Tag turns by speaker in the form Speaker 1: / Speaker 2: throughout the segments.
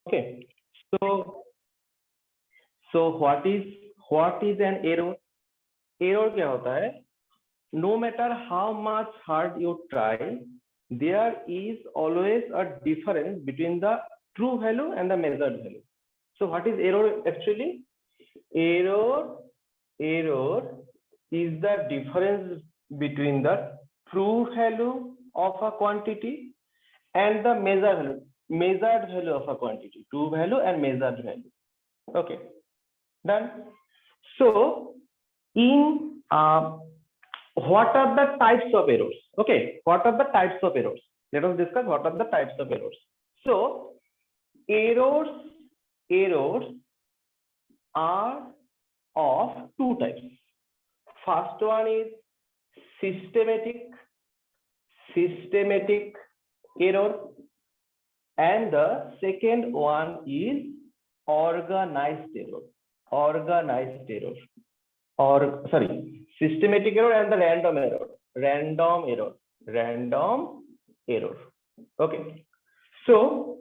Speaker 1: Okay, so what is an error? Error क्या होता है? No matter how much hard you try, there is always a difference between the true value and the measured value. So what is error actually? Error is the difference between the true value of a quantity and the measured value of a quantity. True value and measured value. Okay, done. So in what are the types of errors? Okay, what are the types of errors? Let us discuss what are the types of errors. So errors are of two types. First one is systematic error, and the second one is organized error. Systematic error and the random error. Okay, so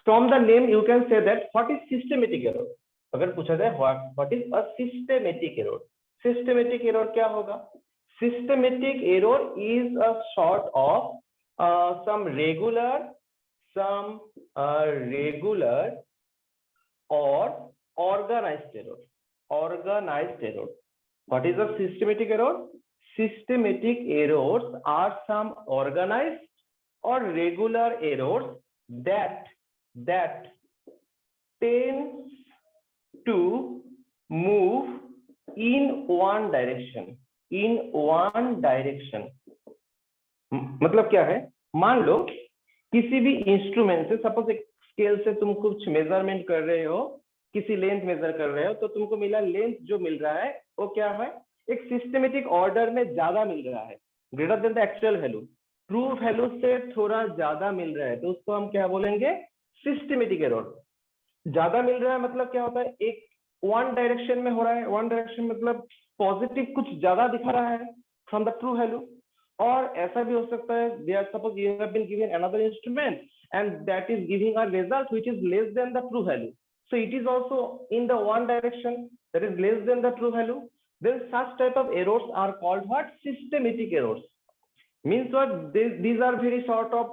Speaker 1: from the name you can say that what is systematic error. अगर पूछा जाए what is a systematic error, systematic error क्या होगा? Systematic error is a sort of some regular or organized error. What is a systematic error? Systematic errors are some organized or regular errors that tends to move in one direction. मतलब क्या है? मान लो किसी भी instrument से, suppose एक scale से तुम कुछ मेजरमेंट कर रहे हो, किसी लेंथ मेजर कर रहे हो, तो तुमको मिला लेंथ जो मिल रहा है वो क्या है? एक सिस्टेमेटिक ऑर्डर में ज्यादा मिल रहा है, greater than the actual value, true value से थोड़ा ज्यादा मिल रहा है, तो उसको हम क्या बोलेंगे? Systematic error. ज्यादा मिल रहा है मतलब क्या होता है? एक वन डायरेक्शन में हो रहा है, वन डायरेक्शन मतलब पॉजिटिव कुछ ज्यादा दिखा रहा है फ्रॉम द ट्रू वैल्यू. और ऐसा भी हो सकता है, there suppose you have been given another instrument and that is giving a result which is less than the true value, so it is also in the one direction that is less than the true value. Then such type of errors are called what? Systematic errors. Means what? These are very sort of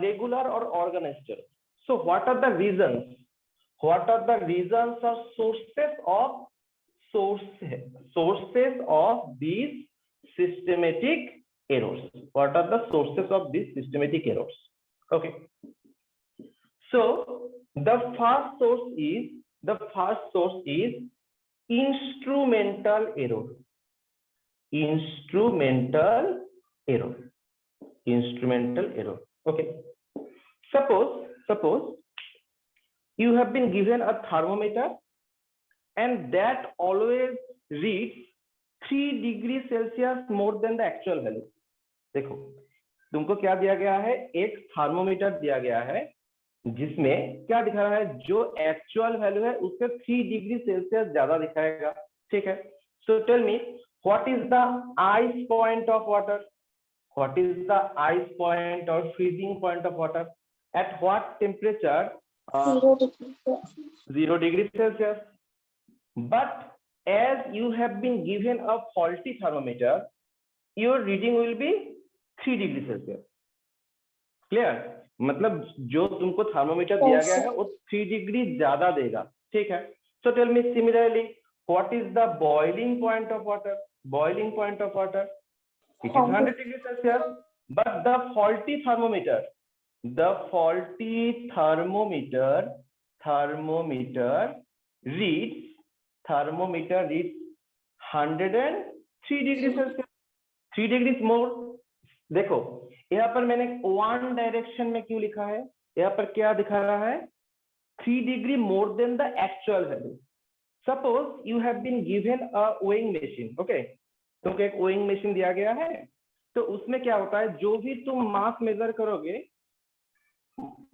Speaker 1: regular or organized errors. So what are the reasons? What are the reasons or sources of these systematic errors? What are the sources of these systematic errors? Okay, so the first source is instrumental error. Okay, suppose you have been given a thermometer and that always reads 3 degrees Celsius more than the actual value. देखो तुमको क्या दिया गया है? एक thermometer दिया गया है जिसमें क्या दिखा रहा है? जो एक्चुअल वैल्यू है उससे 3 डिग्री सेल्सियस ज्यादा दिखाएगा. ठीक है, so tell me what is the ice point of water? What is the ice point और freezing point of water? At what temperature? 0 degree Celsius. But as you have been given a faulty thermometer, your reading will be 3 degree Celsius. Clear? मतलब जो तुमको thermometer दिया गया है वो 3 degree ज्यादा देगा. ठीक है, so tell me similarly what is the boiling point of water? Boiling point of water it is 100 degree Celsius, but the faulty thermometer reads 103 degree Celsius, 3 degree more. देखो यहाँ पर मैंने वन डायरेक्शन में क्यों लिखा है? यहाँ पर क्या दिखा रहा है? 3 degree more than the actual value. Suppose you have been given a weighing machine. Okay, तुमको एक वेइंग मशीन दिया गया है, तो उसमें क्या होता है? जो भी तुम मास मेजर करोगे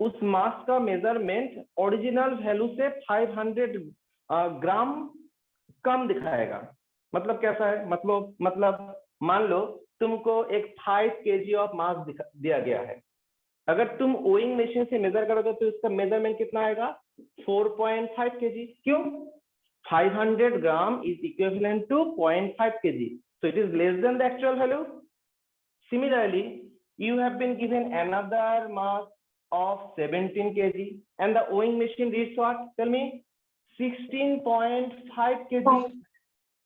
Speaker 1: उस मास का मेजरमेंट ओरिजिनल वैल्यू से 500 ग्राम कम दिखाएगा. मतलब कैसा है? मतलब मान लो तुमको एक 5 kg ऑफ मास दिया गया है. अगर तुम वेइंग मशीन से मेजर करोगे तो इसका मेजरमेंट कितना आएगा? 4.5 kg. क्यों? 500 gram is equivalent to 0.5 kg. So it is less than the actual value. Similarly, you have been given another mass of 17 kg and the weighing machine reads what? Tell me. 16.5 kg.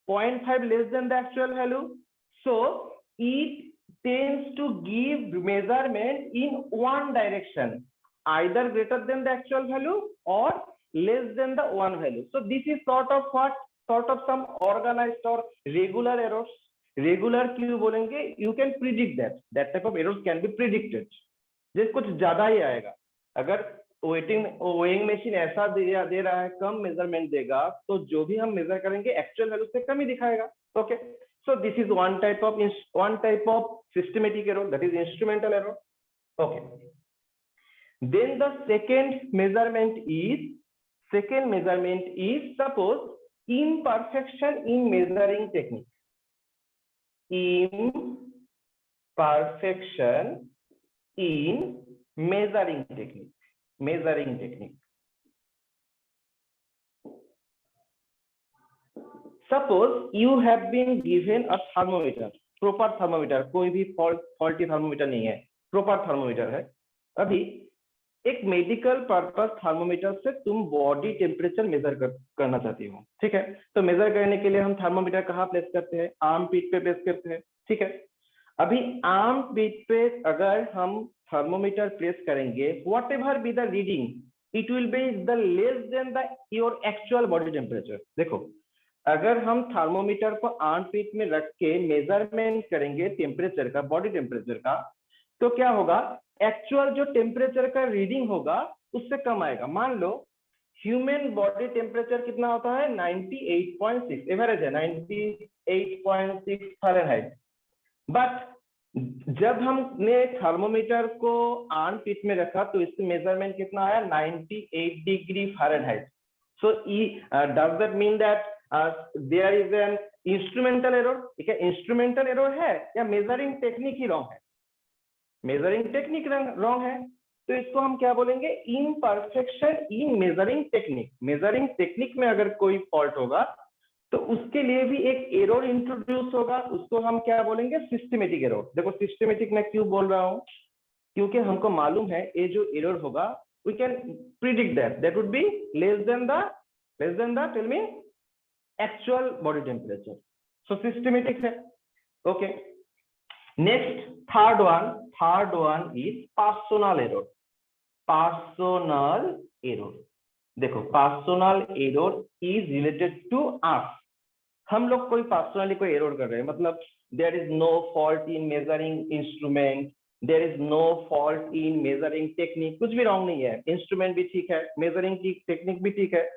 Speaker 1: 0.5 less than the actual value. So it tends to give measurement in one direction, either greater than the actual value or less than the one value. So this is sort of what? Sort of some organized or regular errors. Regular क्यों बोलेंगे? You can predict that type of errors can be predicted. जैसे कुछ ज्यादा ही आएगा. अगर weighing machine ऐसा दे रहा है, कम मेजरमेंट देगा, तो जो भी हम मेजर करेंगे एक्चुअल वैल्यू से कम ही दिखाएगा. Okay, so this is one type of systematic error, that is instrumental error. Okay, then the second measurement is suppose imperfection in measuring technique. Imperfection in measuring technique. Suppose you have been given a thermometer, proper thermometer, कोई भी faulty thermometer नहीं है, proper thermometer है. अभी एक medical purpose thermometer से तुम body temperature measure करना चाहती हो. ठीक है, तो मेजर करने के लिए हम थर्मोमीटर कहाँ प्लेस करते हैं? आर्म पीट पे प्लेस करते हैं. ठीक है, अभी आर्म पीट पे अगर हम थर्मोमीटर प्लेस करेंगे, what ever be the reading, it will be the less than the your actual body temperature. देखो, अगर हम थर्मोमीटर को आर्म पीट में रख के मेजरमेंट करेंगे टेम्परेचर का, बॉडी टेम्परेचर का, तो क्या होगा? एक्चुअल जो टेम्परेचर का रीडिंग होगा उससे कम आएगा. मान लो ह्यूमन बॉडी टेम्परेचर कितना होता है? 98.6, एवरेज है 98.6 फ़ारेनहाइट. बट जब हमने थर्मोमीटर को आर्म पिट में रखा तो इससे मेजरमेंट कितना आया? 98 degree Fahrenheit. So does that mean that there is an instrumental error? ठीक है, इंस्ट्रूमेंटल एरर है या मेजरिंग टेक्निक ही रॉन्ग है? मेजरिंग टेक्निक रॉन्ग है, तो इसको हम क्या बोलेंगे? Imperfection in measuring technique. Measuring technique में अगर कोई फॉल्ट होगा तो उसके लिए भी एक एरर इंट्रोड्यूस होगा, उसको हम क्या बोलेंगे? Systematic error. देखो, सिस्टमेटिक मैं क्यों बोल रहा हूँ? क्योंकि हमको मालूम है ये जो एरर होगा, we can predict that would be less than the tell me actual body temperature. So systematic है. Okay, next third one is personal error. देखो, personal error is related to us. हम लोग कोई पर्सनली कोई error कर रहे हैं, मतलब there is no fault in measuring instrument, there is no fault in measuring technique, कुछ भी रॉन्ग नहीं है. इंस्ट्रूमेंट भी ठीक है, मेजरिंग की टेक्निक भी ठीक है,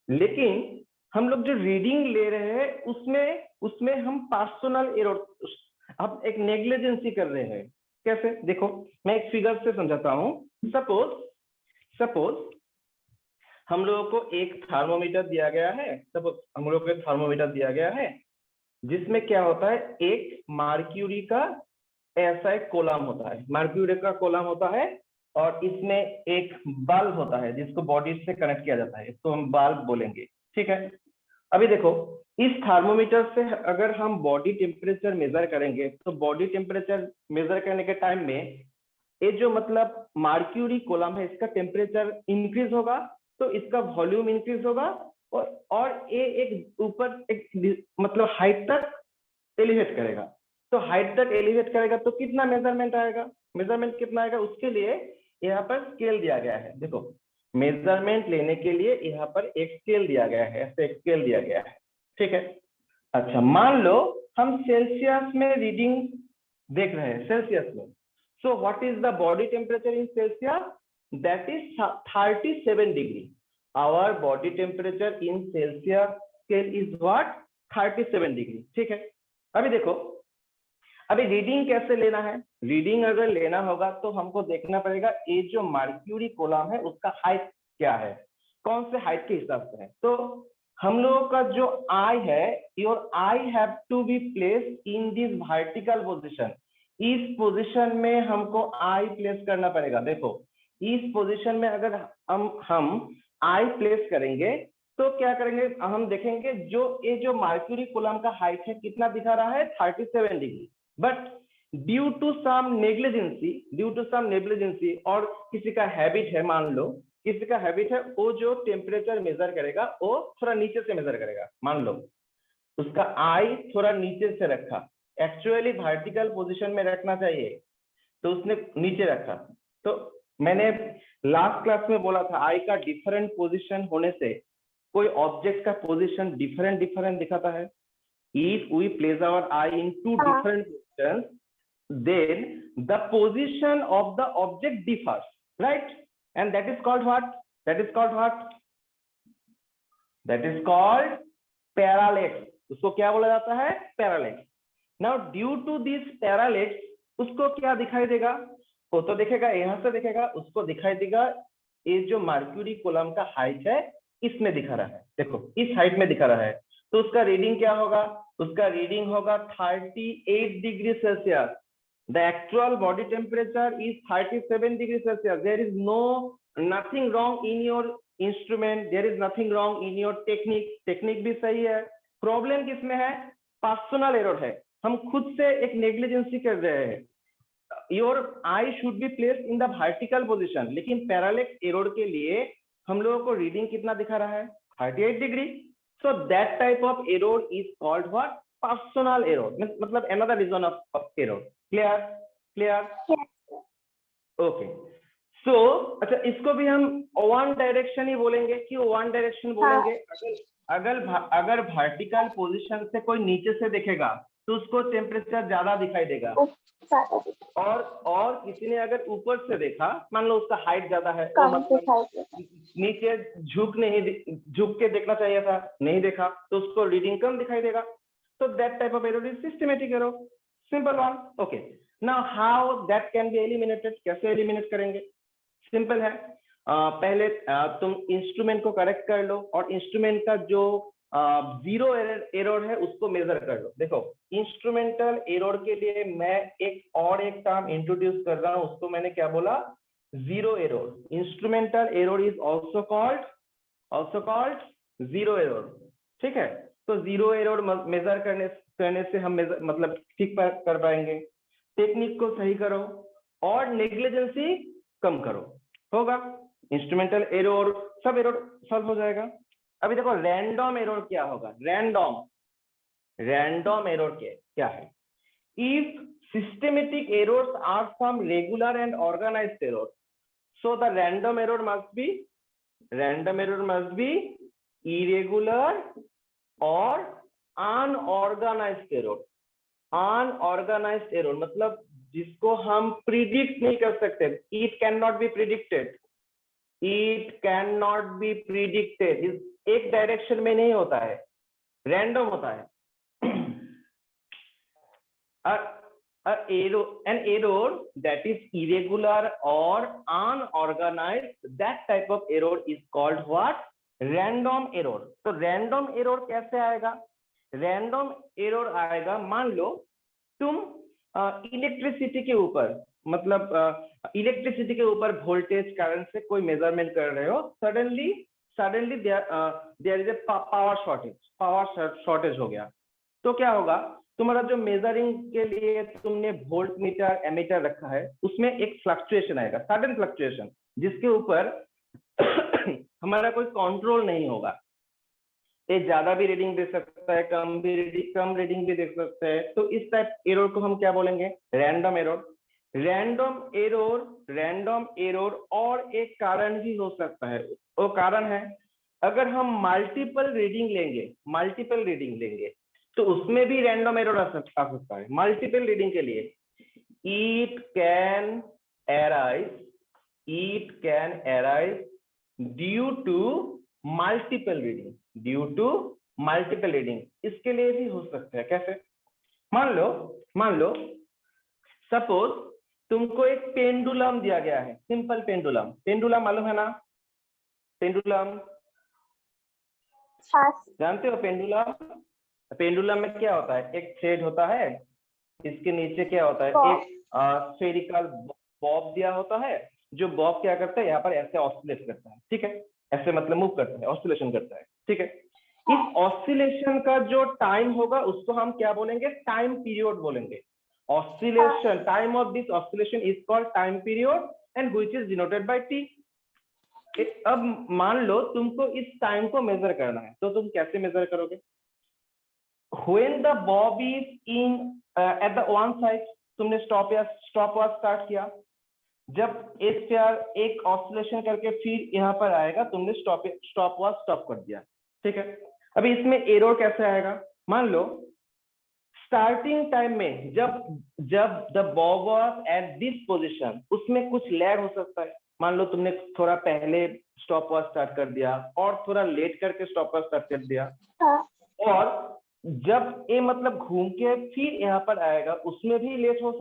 Speaker 1: लेकिन हम लोग जो रीडिंग ले रहे हैं उसमें हम पर्सनल एरर, अब एक नेग्लिजेंसी कर रहे हैं. कैसे? देखो, मैं एक फिगर से समझाता हूं. सपोज हम लोगों को एक थर्मोमीटर दिया गया है, जिसमें क्या होता है? एक मर्क्यूरी का ऐसा एक कोलम होता है, मर्क्यूरी का कोलम होता है, और इसमें एक बल्ब होता है जिसको बॉडी से कनेक्ट किया जाता है, इसको हम बल्ब बोलेंगे. ठीक है, अभी देखो, इस थर्मोमीटर से अगर हम बॉडी टेम्परेचर मेजर करेंगे, तो बॉडी टेम्परेचर मेजर करने के टाइम में ये जो मतलब मर्क्यूरी कोलम है, इसका टेम्परेचर इंक्रीज होगा, तो इसका वॉल्यूम इंक्रीज होगा, और ये एक ऊपर एक मतलब हाइट तक एलिवेट करेगा. तो हाइट तक एलिवेट करेगा तो कितना मेजरमेंट आएगा? मेजरमेंट कितना आएगा? उसके लिए यहाँ पर स्केल दिया गया है. देखो, मेजरमेंट लेने के लिए यहाँ पर एक स्केल दिया गया है, ऐसे एक स्केल दिया गया है. ठीक है, अच्छा, मान लो हम सेल्सियस में रीडिंग देख रहे हैं, सेल्सियस में. So what is the body temperature in Celsius? That is 37 degree. Our body temperature in Celsius scale is what? 37 degree. ठीक है, अभी देखो, अभी रीडिंग कैसे लेना है? रीडिंग अगर लेना होगा तो हमको देखना पड़ेगा ये जो मर्क्यूरी कोलम है उसका हाइट क्या है, कौन से हाइट के हिसाब से है. तो हम लोगों का जो आई है, your eye have to be placed in this vertical position. इस पोजीशन में हमको आई प्लेस करना पड़ेगा. देखो, इस पोजीशन में अगर हम आई प्लेस करेंगे तो क्या करेंगे, हम देखेंगे जो मर्क्यूरी कूलम का हाइट है कितना दिखा रहा है 37 degree, but due to some negligence और किसी का हैबिट है, मान लो किसी का हैबिट है वो जो टेम्परेचर मेजर करेगा वो थोड़ा नीचे से मेजर करेगा, मान लो उसका आई थोड़ा नीचे से रखा, एक्चुअली वर्टिकल पोजीशन में रखना चाहिए तो उसने नीचे रखा। तो मैंने लास्ट क्लास में बोला था आई का डिफरेंट पोजीशन होने से कोई ऑब्जेक्ट का पोजीशन डिफरेंट दिखाता है। If we place our eye in two different positions, then the position of the object differs, right? And that is called what? That is called parallax. उसको क्या बोला जाता है? Parallax. Now due to this parallax, उसको क्या दिखाई देगा? वो तो देखेगा, यहां से देखेगा, उसको दिखाई देगा ये जो मर्क्यूरी कूलम का हाइट है इसमें दिखा रहा है, देखो इस हाइट में दिखा रहा है, तो उसका रीडिंग क्या होगा? उसका रीडिंग होगा 38 degree Celsius. The actual body temperature is 37 degrees Celsius. There is nothing wrong in your instrument. There is nothing wrong in your technique. Technique भी सही है। प्रॉब्लम किसमें है? पर्सनल एरर है, हम खुद से एक नेग्लिजेंसी कर रहे हैं। Your eye should be placed in the vertical position, लेकिन पैरालेक्स एरर के लिए हम लोगों को रीडिंग कितना दिखा रहा है? 38 degree. So that type of error is called what? Personal error. मतलब another reason of error. Clear? Okay. So अच्छा, इसको भी हम वन डायरेक्शन ही बोलेंगे। क्यों वन डायरेक्शन बोलेंगे? अगर वर्टिकल पोजीशन से कोई नीचे से देखेगा तो उसको टेम्परेचर ज्यादा दिखाई देगा, और किसी ने अगर ऊपर से देखा, मान लो उसका हाइट ज्यादा है तो मतलब नीचे झुक के देखना चाहिए था, नहीं देखा तो उसको रीडिंग कम दिखाई देगा। तो that type of error is systematic error, simple one. Okay, now how that can be eliminated? कैसे एलिमिनेट करेंगे? सिंपल है। पहले तुम इंस्ट्रूमेंट को करेक्ट कर लो और इंस्ट्रूमेंट का जो जीरो एरर है उसको मेजर कर लो। देखो इंस्ट्रूमेंटल एरर के लिए मैं एक टर्म इंट्रोड्यूस कर रहा हूं, उसको मैंने क्या बोला? Zero error. Instrumental error is also called zero error. ठीक है, तो जीरो एरर मेजर करने से हम मतलब ठीक कर पाएंगे। टेक्निक को सही करो और नेग्लिजेंसी कम करो, होगा इंस्ट्रूमेंटल एरर, सब एरर सॉल्व हो जाएगा। अभी देखो रैंडम एरर क्या होगा? रैंडम एरर क्या है? If systematic errors are some regular and organized error, so the random error must be irregular और अनऑर्गेनाइज्ड एरर। अनऑर्गेनाइज्ड एरर मतलब जिसको हम प्रिडिक्ट नहीं कर सकते। It can not be predicted. एक डायरेक्शन में नहीं होता है, रैंडम होता है। an error that is irregular or unorganized, that type of error is called what? Random error। तो random error कैसे आएगा? रैंडम एरर आएगा, मान लो तुम इलेक्ट्रिसिटी के ऊपर वोल्टेज करंट से कोई मेजरमेंट कर रहे हो, suddenly there is a power shortage हो गया, तो क्या होगा? तुम्हारा जो मेजरिंग के लिए तुमने वोल्ट मीटर एमीटर रखा है उसमें एक फ्लक्चुएशन आएगा, सडन फ्लक्चुएशन, जिसके ऊपर हमारा कोई कंट्रोल नहीं होगा। ये ज्यादा भी रीडिंग दे सकता है, कम रीडिंग भी दे सकता है। तो इस टाइप एरर को हम क्या बोलेंगे? Random error. और एक कारण भी हो सकता है, वो कारण है अगर हम मल्टीपल रीडिंग लेंगे तो उसमें भी रैंडम एरर आ सकता है। मल्टीपल रीडिंग के लिए it can arise due to multiple reading. इसके लिए भी हो सकता है। कैसे? मान लो सपोज तुमको एक पेंडुलम दिया गया है, सिंपल पेंडुलम मालूम है ना? पेंडुलम जानते हो? पेंडुलम में क्या होता है? एक थ्रेड होता है, इसके नीचे क्या होता है? एक स्फेरिकल बॉब दिया होता है, जो बॉब क्या करता है? यहाँ पर ऐसे ऑसिलेट करता है। ठीक है, ऐसे मतलब मूव करता है, ऑसिलेशन करता है, ठीक है। इस ऑसिलेशन का जो टाइम होगा उसको हम क्या बोलेंगे, टाइम पीरियड बोलेंगे। Oscillation, time of this oscillation is called time period and which is denoted by T. अब मान लो तुमको इस टाइम को मेजर करना है, तो तुम कैसे मेजर करोगे? When the bob is in at the one side, तुमने स्टॉप वॉच स्टार्ट किया, जब एक ऑसिलेशन करके फिर यहाँ पर आएगा, तुमने स्टॉप वॉच स्टॉप कर दिया, ठीक है। अभी इसमें एरर कैसे आएगा? मान लो स्टार्टिंग टाइम में जब the Bob was at this position, उसमें कुछ लैग हो सकता है। मान लो तुमने थोड़ा पहले स्टॉप वॉच स्टार्ट कर दिया और थोड़ा लेट करके स्टॉप वॉच स्टार्ट कर दिया, और जब ये मतलब घूम के फिर यहाँ पर आएगा, उसमें भी लेट हो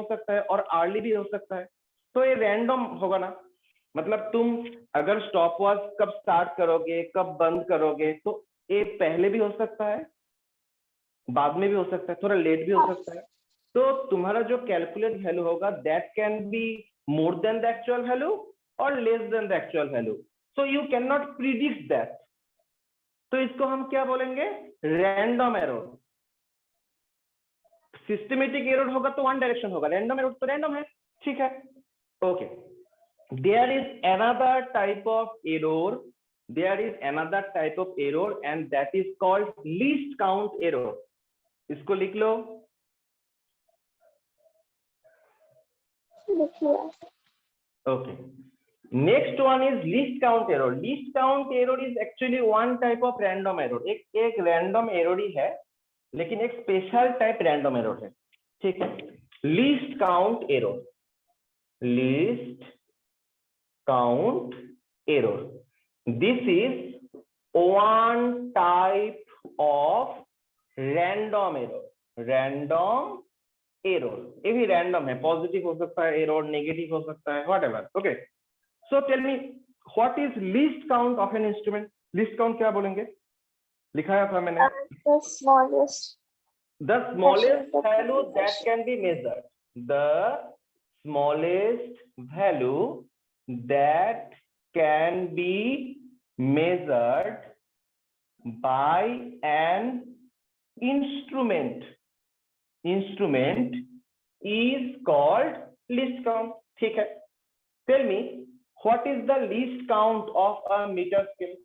Speaker 1: सकता है और अर्ली भी हो सकता है। तो ये रैंडम होगा ना, मतलब तुम अगर स्टॉप वॉच कब स्टार्ट करोगे, कब बंद करोगे, तो ये पहले भी हो सकता है, बाद में भी हो सकता है, थोड़ा लेट भी हो सकता है। तो तुम्हारा जो कैलकुलेट वैल्यू होगा, that can be more than the actual value और less than the actual value, so you can not predict that. तो इसको हम क्या बोलेंगे? Random error. सिस्टमेटिक एरर होगा तो वन डायरेक्शन होगा, रैंडम एरर तो रैंडम है, ठीक है। Okay, there is another type of error, and that is called least count error. इसको लिख लो। Okay, next one is least count error. Least count error is actually one type of random error. एक random error ही है, लेकिन एक special type random error है, ठीक है। Least count error, this is one type of random error. ये भी रैंडम है, पॉजिटिव हो सकता है एरर, नेगेटिव हो सकता है, whatever. Okay, so tell me what is least count of an instrument? Least count क्या बोलेंगे? लिखाया था मैंने,
Speaker 2: The smallest
Speaker 1: the smallest value that can be measured, the smallest value that can be measured by an instrument is called least count, ठीक है। Tell me what is the least count of a meter scale?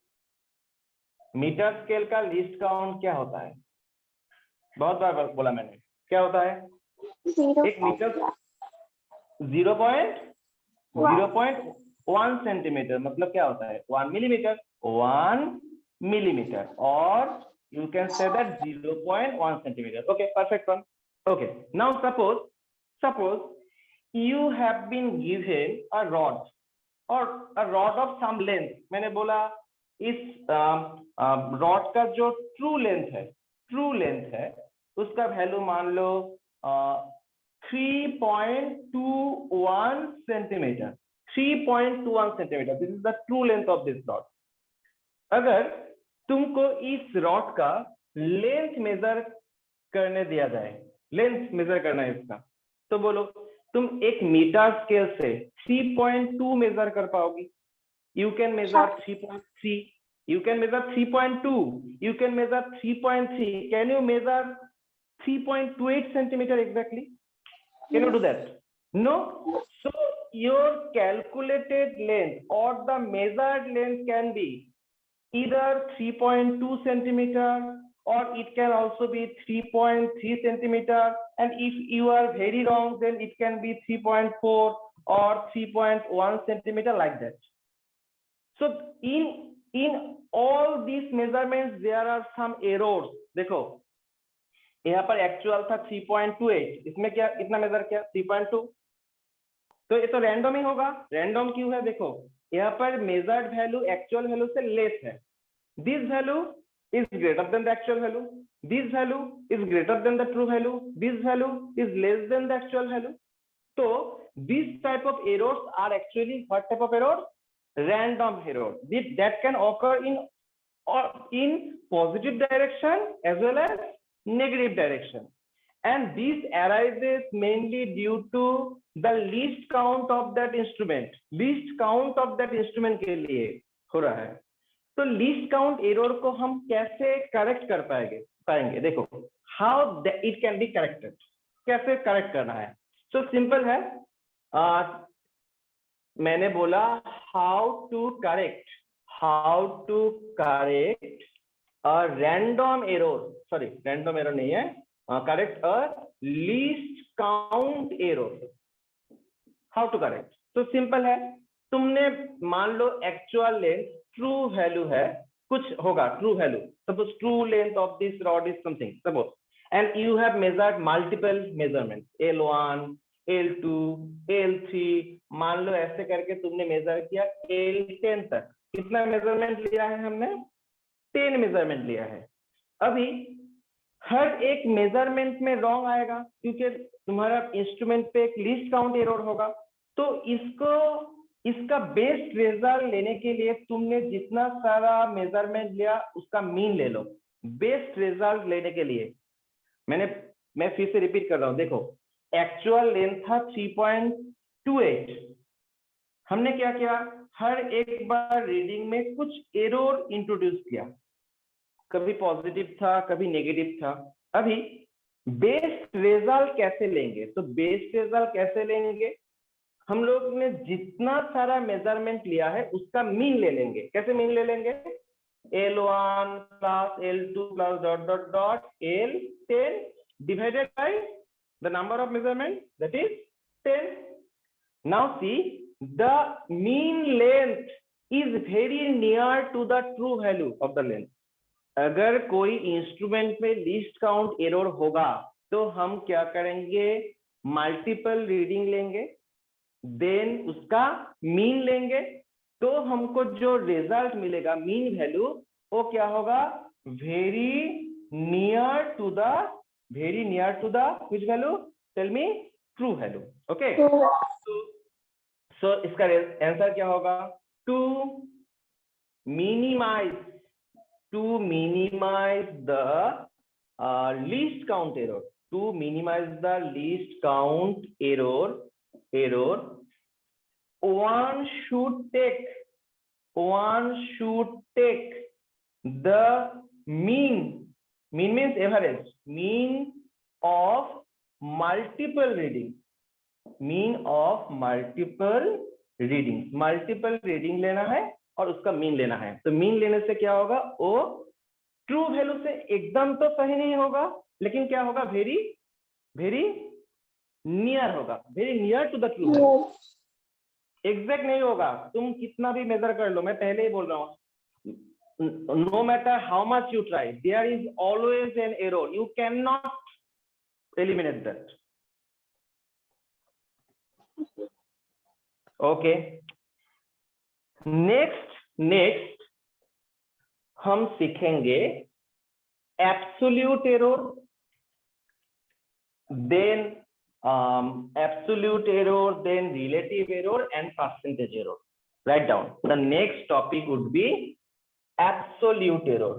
Speaker 1: Meter scale का least count क्या होता है? बहुत बार बोला मैंने, क्या होता है? एक मीटर 0.1 सेंटीमीटर मतलब क्या होता है? 1 मिलीमीटर, और you can say that 0.1 centimeter. Okay, perfect one. Okay, now suppose you have been given a rod or a rod of some length. मैंने बोला इस रॉड का जो ट्रू लेंथ है उसका वैल्यू मान लो 3.21 centimetre. 3.21 centimetre, this is the true length of this rod. अगर तुमको इस रॉड का लेंथ मेजर करने दिया जाए, लेंथ मेजर करना है इसका, तो बोलो तुम एक मीटर स्केल से 3.2 मेजर कर पाओगी? You can measure 3.3, you can measure 3.2, you can measure 3.3. Can you measure 3.28 centimeter exactly? Can you do that? No. So your calculated length or the measured length can be either 3.2 centimeter or it can also be 3.3 centimeter, and if you are very wrong then it can be 3.4 or 3.1 centimeter, like that. So in all these measurements there are some errors. देखो यहाँ पर actual था 3.28, इसमें क्या कितना major किया? 3.2। तो ये तो रैंडम ही होगा। रैंडम क्यों है? देखो यहाँ पर मेजर्ड वैल्यू एक्चुअल वैल्यू से लेस है। This value is greater than the actual value, this value is greater than the true value, this value is less than the actual value. तो this type of errors are actually what type of error? Random error that can occur in positive direction as well as negative direction, and this arises mainly due to the least count of that instrument. Least count of that instrument के लिए हो रहा है। तो least count error को हम कैसे correct कर पाएंगे देखो, how it can be corrected, कैसे करेक्ट करना है। तो सिंपल है, मैंने बोला how to correct random error, sorry random error नहीं है, correct a least count error. How to correct, तो सिंपल है, तुमने मान लो एक्चुअल लेंथ ट्रू वैल्यू है, कुछ होगा true value, suppose true length of this rod is something, suppose, and you have measured multiple measurement L1 L2 L3, मान लो ऐसे करके तुमने मेजर किया L10 तक। कितना मेजरमेंट लिया है हमने? 10 मेजरमेंट लिया है। अभी हर एक मेजरमेंट में रॉन्ग आएगा क्योंकि तुम्हारा इंस्ट्रूमेंट पे एक लीस्ट काउंट एरर होगा। तो इसका बेस्ट रिजल्ट लेने के लिए तुमने जितना सारा मेजरमेंट लिया उसका मीन ले लो। बेस्ट रिजल्ट लेने के लिए मैं फिर से रिपीट कर रहा हूं, देखो एक्चुअल लेंथ था 3.28, हमने क्या किया, हर एक बार रीडिंग में कुछ एरर इंट्रोड्यूस किया, कभी पॉजिटिव था कभी नेगेटिव था। अभी बेस्ट रिजल्ट कैसे लेंगे? तो बेस्ट रिजल्ट कैसे लेंगे, हम लोग ने जितना सारा मेजरमेंट लिया है उसका मीन ले लेंगे। कैसे मीन ले लेंगे? L1 plus L2 plus dot dot dot L10 divided by the number of measurement, that is 10. Now see, the mean length is very near to the true value of the length. अगर कोई instrument में least count error होगा तो हम क्या करेंगे, multiple reading लेंगे, then उसका मीन लेंगे, तो हमको जो रिजल्ट मिलेगा मीन वैल्यू वो क्या होगा, very near to the which value, tell me, true value. Okay, so इसका आंसर क्या होगा, to minimise the least count error, one should take the mean means average, mean of multiple readings, multiple reading लेना है और उसका mean लेना है। तो मीन लेने से क्या होगा, वो ट्रू वैल्यू से एकदम तो सही नहीं होगा, लेकिन क्या होगा, वेरी नियर होगा, very near to the true value. Exact नहीं होगा, तुम कितना भी मेजर कर लो, मैं पहले ही बोल रहा हूँ, no matter how much you try, there is always an error, you cannot eliminate that. Okay, next हम सीखेंगे absolute error, then relative error and percentage error. Right down, the next topic would be absolute error,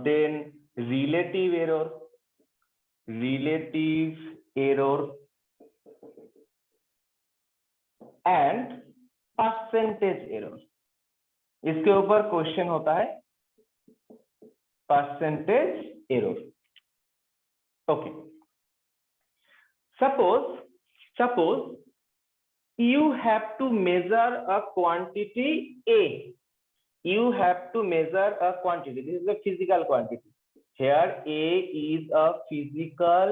Speaker 1: then relative error and percentage error. इसके ऊपर question होता है percentage error. Okay, suppose you have to measure a quantity A. You have to measure a quantity. This is a physical quantity. Here A is a physical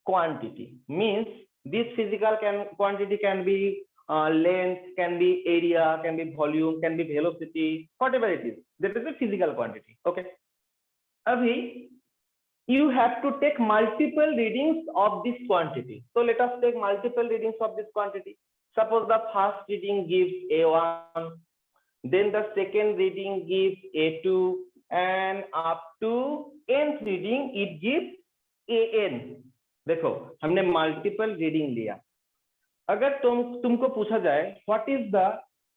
Speaker 1: quantity. Means this physical quantity can be length, can be area, can be volume, can be velocity, whatever it is. That is a physical quantity. Okay. Abhi you have to take multiple readings of this quantity. So let us take multiple readings of this quantity. Suppose the first reading gives A1, then the second reading gives A2, and up to nth reading it gives AN. देखो हमने multiple reading लिया। अगर तुमको पूछा जाए what is the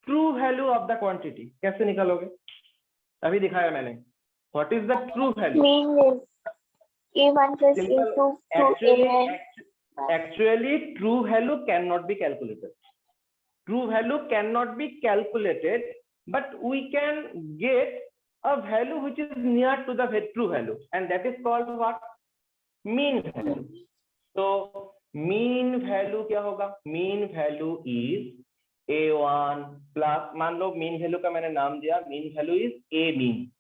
Speaker 1: true value of the quantity, कैसे निकालोगे? अभी दिखाया मैंने, what is the true value?
Speaker 2: A1 plus A2 to AN.
Speaker 1: Actually, true value cannot be calculated. True value cannot be calculated, but we can get a value which is near to the true value, and that is called what? Mean value. So mean value क्या होगा? Mean value is A1 plus, मान लो mean value का मैंने नाम दिया, mean value is A mean.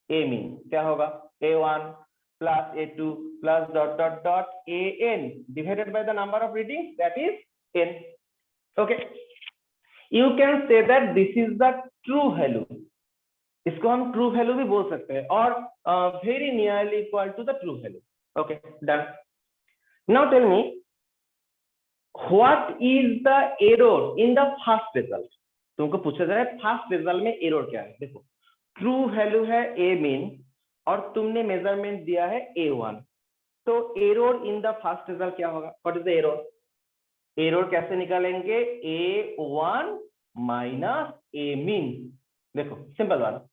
Speaker 1: A mean क्या होगा? A1 plus A2 plus dot dot dot AN divided by the number of readings, that is N. Okay, you can say that this is the true value. इसको हम true value भी बोल सकते हैं, और very nearly equal to the true value. Okay, done. Now tell me, what is the error in the first result? तुमको पूछा जाए फर्स्ट रिजल्ट में एरर क्या है. देखो, ट्रू वैल्यू है ए मीन और तुमने मेजरमेंट दिया है A1, तो error in the first result क्या होगा? What is the error? Error कैसे निकालेंगे? A1 माइनस ए मीन. देखो सिंपल बात,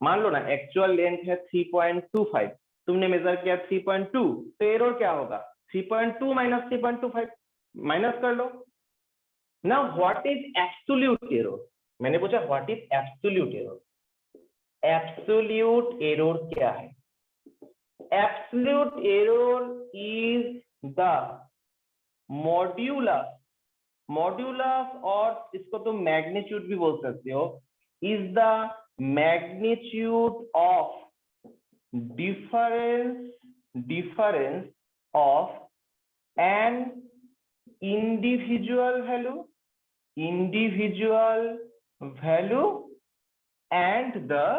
Speaker 1: मान लो ना एक्चुअल लेंथ है 3.25, तुमने मेजर किया 3.2, तो एरर क्या होगा? 3.2 माइनस 3.25, माइनस कर लो. Now what is absolute error? मैंने पूछा what is absolute error. Absolute error क्या है? Absolute error is the modulus, modulus और इसको तुम मैग्नीट्यूड भी बोल सकते हो, is the magnitude of difference of an individual value and the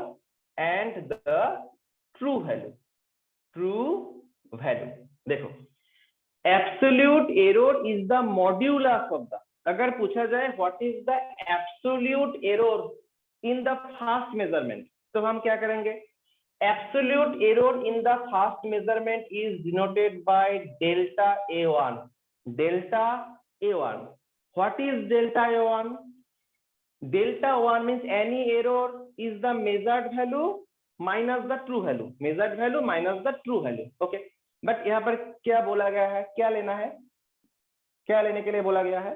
Speaker 1: true value. देखो, absolute error is the modulus of the, अगर पूछा जाए what is the absolute error in the first measurement, तो हम क्या करेंगे? Absolute error in the first measurement is denoted by delta A1. Delta A1. What is delta A1? Delta 1 means any error is the measured value minus the true value. Measured value minus the true value. Okay. But यहाँ पर क्या बोला गया है? क्या लेना है? क्या लेने के लिए बोला गया है?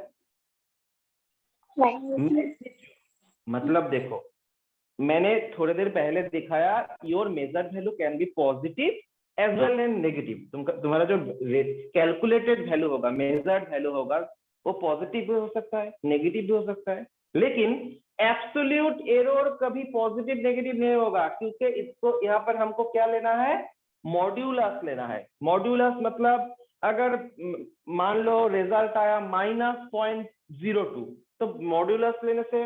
Speaker 1: मतलब देखो, मैंने थोड़ी देर पहले दिखाया your measured value can be positive as well and negative. तुम्हारा जो कैलकुलेटेड वैल्यू होगा, मेजर्ड वैल्यू होगा, वो पॉजिटिव भी हो सकता है, नेगेटिव भी हो सकता है, लेकिन एब्सोल्यूट एरर कभी पॉजिटिव नेगेटिव नहीं होगा, क्योंकि इसको यहाँ पर हमको क्या लेना है? मॉड्यूलस लेना है. मॉड्यूलस मतलब अगर मान लो रिजल्ट आया -0.02, तो मॉड्यूलस लेने से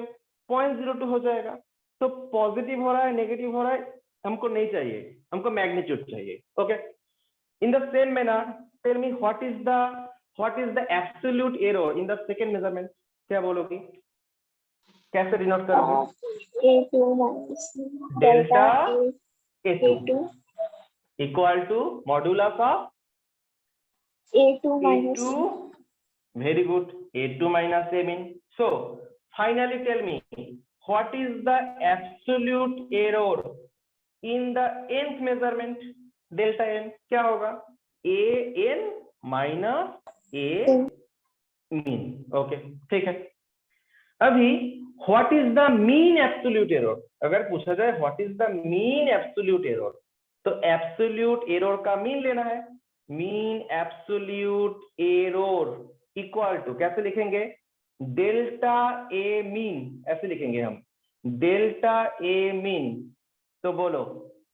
Speaker 1: 0.02 हो जाएगा. तो पॉजिटिव हो रहा है, नेगेटिव हो रहा है, हमको नहीं चाहिए, हमको मैग्नीट्यूड चाहिए. Okay, in the same manner tell me what is the absolute error in the second measurement. क्या बोलोगी? कैसे डिनोट करोगे?
Speaker 2: A2 minus
Speaker 1: delta
Speaker 2: A2
Speaker 1: A2 equal to modulus of
Speaker 2: A2 minus
Speaker 1: A2. Very good. A2 minus A mean. So finally tell me, what is the absolute error in the nth measurement? Delta n क्या होगा? an minus a mean. Okay, ठीक है. अभी what is the mean absolute error? अगर पूछा जाए what is the mean absolute error, तो absolute error का mean लेना है. mean absolute error equal to कैसे लिखेंगे? डेल्टा ए मीन, ऐसे लिखेंगे हम, डेल्टा ए मीन. तो बोलो,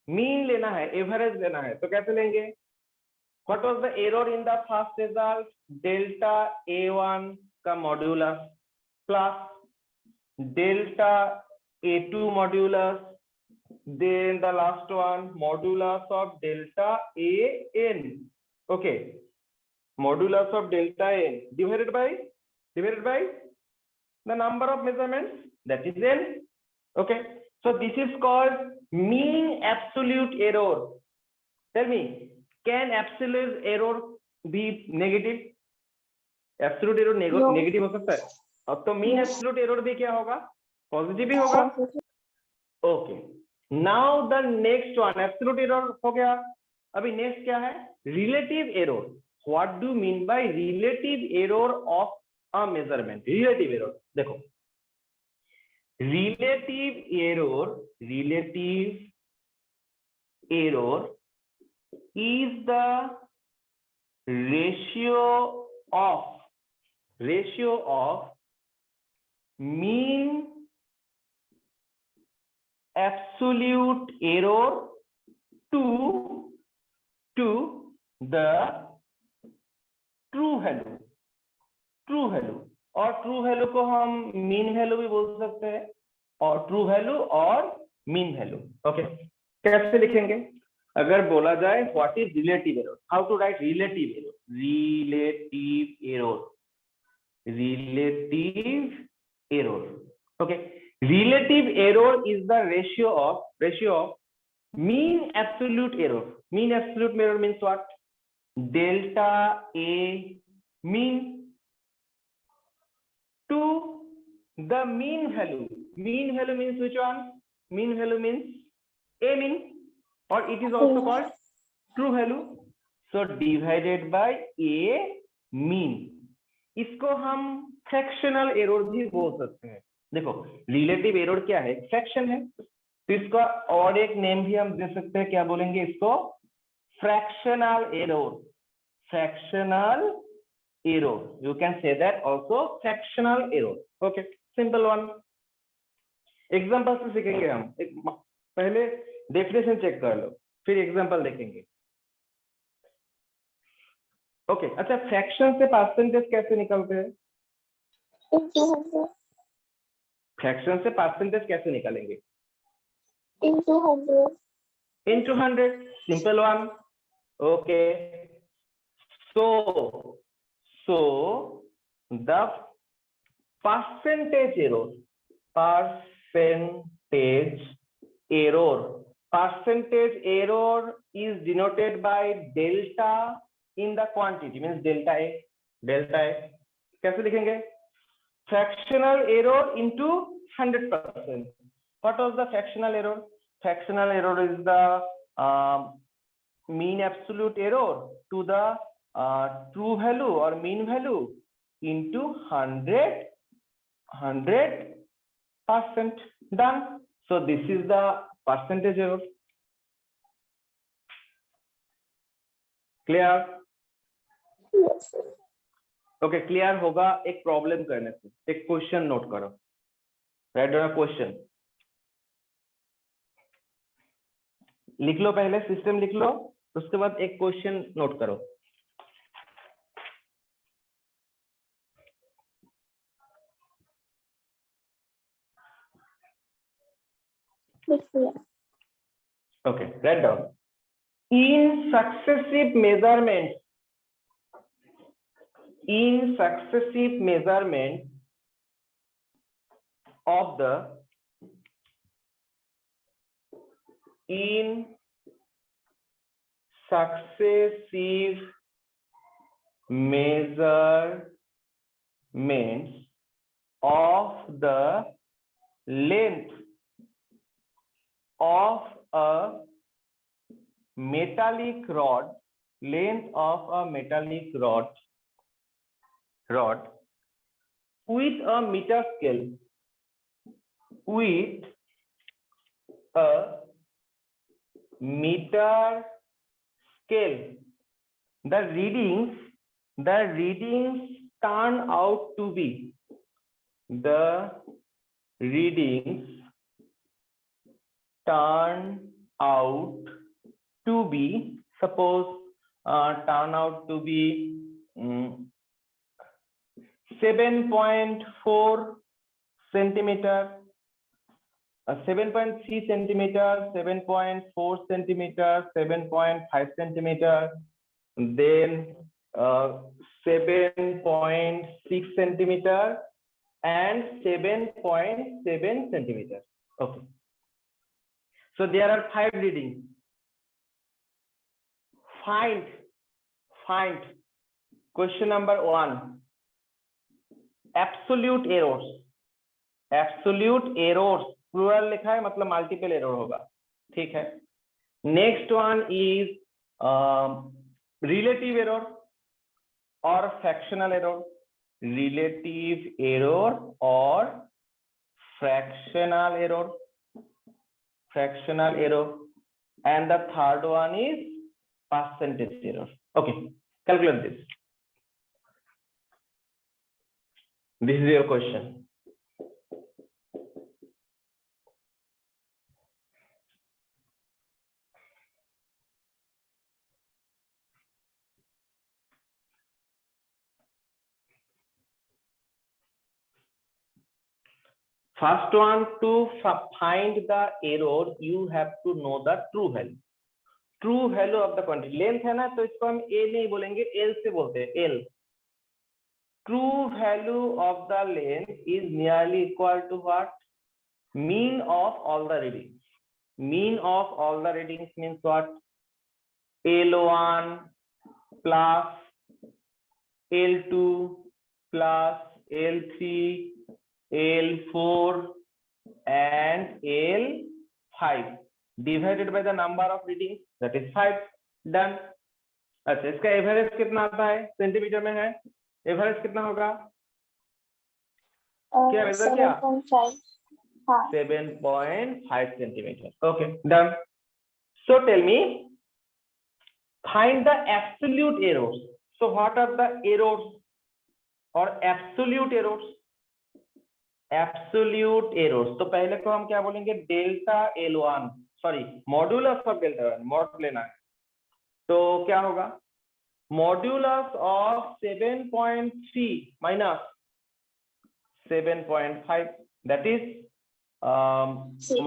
Speaker 1: मीन लेना है, एवरेज लेना है, तो कैसे लेंगे? What was the error in the first result? Delta A1 का modulus plus delta A2 modulus, then the last one modulus of delta AN. Okay, modulus of delta n divided by the number of measurements, that is n. Okay, so this is called mean absolute error. Tell me, can absolute error be negative? Absolute error negative हो सकता है. अब तो mean absolute error भी क्या होगा? Positive ही होगा. Okay, now the next one, absolute error हो गया. अभी नेक्स्ट क्या है? Relative error. What do mean by relative error of a measurement? Relative error, देखो relative error is the ratio of mean absolute error to the true value और true value को हम mean value भी बोल सकते हैं, और ट्रू वैल्यू और मीन वैल्यू। ओके, कैसे लिखेंगे? अगर बोला जाए what is relative error, how to write relative error. Okay, relative error is the ratio of mean absolute error means what? Delta A mean to the mean value means which one? Mean value means A mean, or it is also called true value, so divided by A mean। इसको हम fractional error भी बोल सकते हैं। देखो relative error क्या है? Fraction है, तो इसका और एक नेम भी हम दे सकते हैं, क्या बोलेंगे इसको? Fractional error, you can say that also fractional error। okay, simple one। Example से सीखेंगे हम, पहले डेफिनेशन चेक कर लो, फिर एग्जांपल देखेंगे। ओके, अच्छा फ्रैक्शन से परसेंटेज कैसे निकलते हैं? फ्रैक्शन से परसेंटेज कैसे निकालेंगे?
Speaker 2: into
Speaker 1: 100, simple one। Okay, so the percentage error is denoted by delta in the quantity, means delta A। कैसे लिखेंगे? fractional error into 100%। what was the fractional error? Fractional error is the mean absolute error to the true value or mean value into 100%। done। so this is the percentage error। clear?
Speaker 2: yes sir।
Speaker 1: Okay, clear होगा एक problem करने से। एक question note करो, write down a question, लिख लो, पहले system लिख लो, उसके बाद एक क्वेश्चन नोट करो। okay, write down in successive measurement of the length of a metallic rod with a meter scale, the readings turn out to be suppose turn out to be 7.4 centimeter, 7.3 centimeter, 7.4 centimeter, 7.5 centimeter, then 7.6 centimeter and 7.7 centimeter। okay, so there are 5 readings। find question number 1, absolute errors plural लिखा है, मतलब multiple error होगा, ठीक है। Next one is relative error, or fractional error? Relative error or fractional error? Fractional error. And the third one is percentage error. Okay, calculate this. This is your question. First one, to find the error, you have to know the true value. True value of the quantity. Length है ना, तो इसको हम A नहीं बोलेंगे, L से बोलते हैं, L. True value of the length is nearly equal to what? Mean of all the readings. Mean of all the readings means what? L1 plus L2 plus L3 L4 and L5 divided by the number of readings, that is 5. Done. अच्छा, इसका average कितना आता है? Centimetre में है, average कितना होगा? क्या मेजर किया? 7.5 centimeter. Okay, done. So tell me, find the absolute errors. So what are the errors or absolute errors? Absolute errors. तो पहले को हम क्या बोलेंगे? Delta L1, sorry modulus of delta 1, mod लेना है. तो क्या होगा? Modulus of 7.3 minus 7.5, that is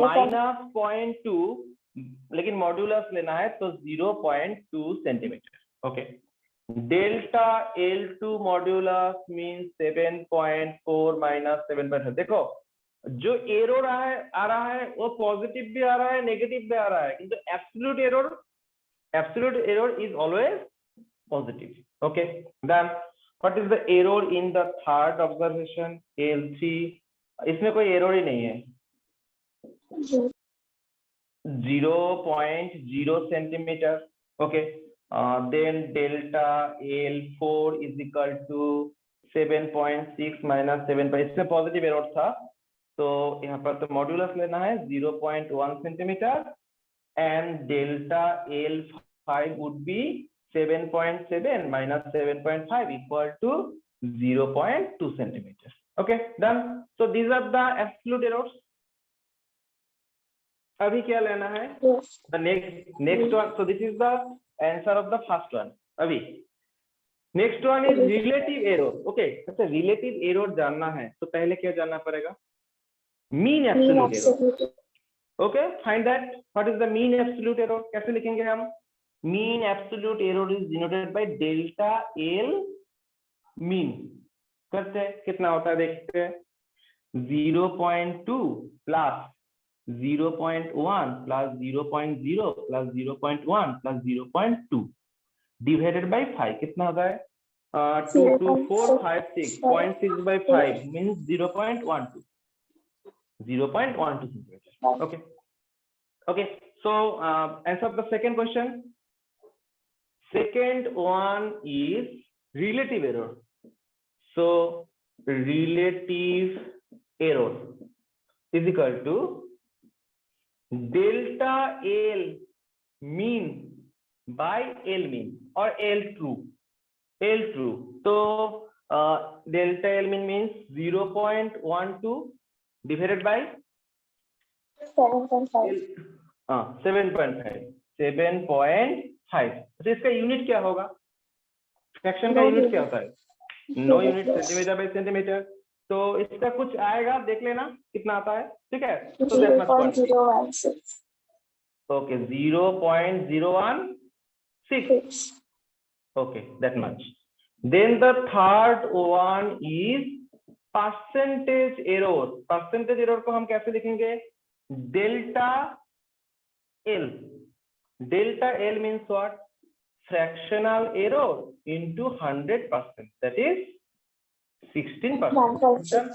Speaker 1: minus 0.2, लेकिन मॉड्यूलस लेना है तो 0.2 centimetre. Okay, delta L2 modulus means 7.4 minus 7.5. देखो जो एरर आ रहा है वो पॉजिटिव भी आ रहा है, नेगेटिव भी आ रहा है, किंतु absolute error is always positive. Okay, then what is the error in the third observation? L3, इसमें कोई एरर ही नहीं है, 0.0 centimetre. Okay, then delta L4 is equal to 7.6 minus 7. इसमें पॉजिटिव एरर था, तो यहाँ पर तो मॉड्यूलस लेना है 0.1 centimetre, and delta L5 would be 7.7 minus 7.5 equal to 0.2 centimeters. Okay, done. So these are the absolute errors. अभी क्या लेना है? The next one. So this is the answer of the first one. अभी next one is relative error. Okay, अच्छा relative error जानना है तो पहले क्या जानना पड़ेगा? Mean absolute error. Okay, find that. What is the mean absolute error? कैसे लिखेंगे हम? Mean absolute error is denoted by delta L mean. करते हैं, कितना होता है देखते हैं. 0.2 plus 0.1 plus 0.0 plus 0.1 plus 0.2 divided by 5 कितना होता है? 2, 2, 4, 5, 6. 0.6 by 5 means 0.12. 0.12 centimeters. Okay. Okay. So answer the second question. Second one is relative error. So relative error is equal to delta L mean by L mean or L true. L true. So delta L mean means 0.12 divided by
Speaker 2: 7.5.
Speaker 1: 7.5. तो इसका unit क्या होगा? Fraction का unit क्या होता है? No unit, centimetre by centimetre. तो इसका कुछ आएगा, देख लेना कितना आता है. ठीक है, तो
Speaker 2: 0.016.
Speaker 1: Okay, 0.016. okay, that much. Then the third one is percentage error. percentage error को हम कैसे लिखेंगे? delta L. delta L means what? fractional error into 100%, that is 16%.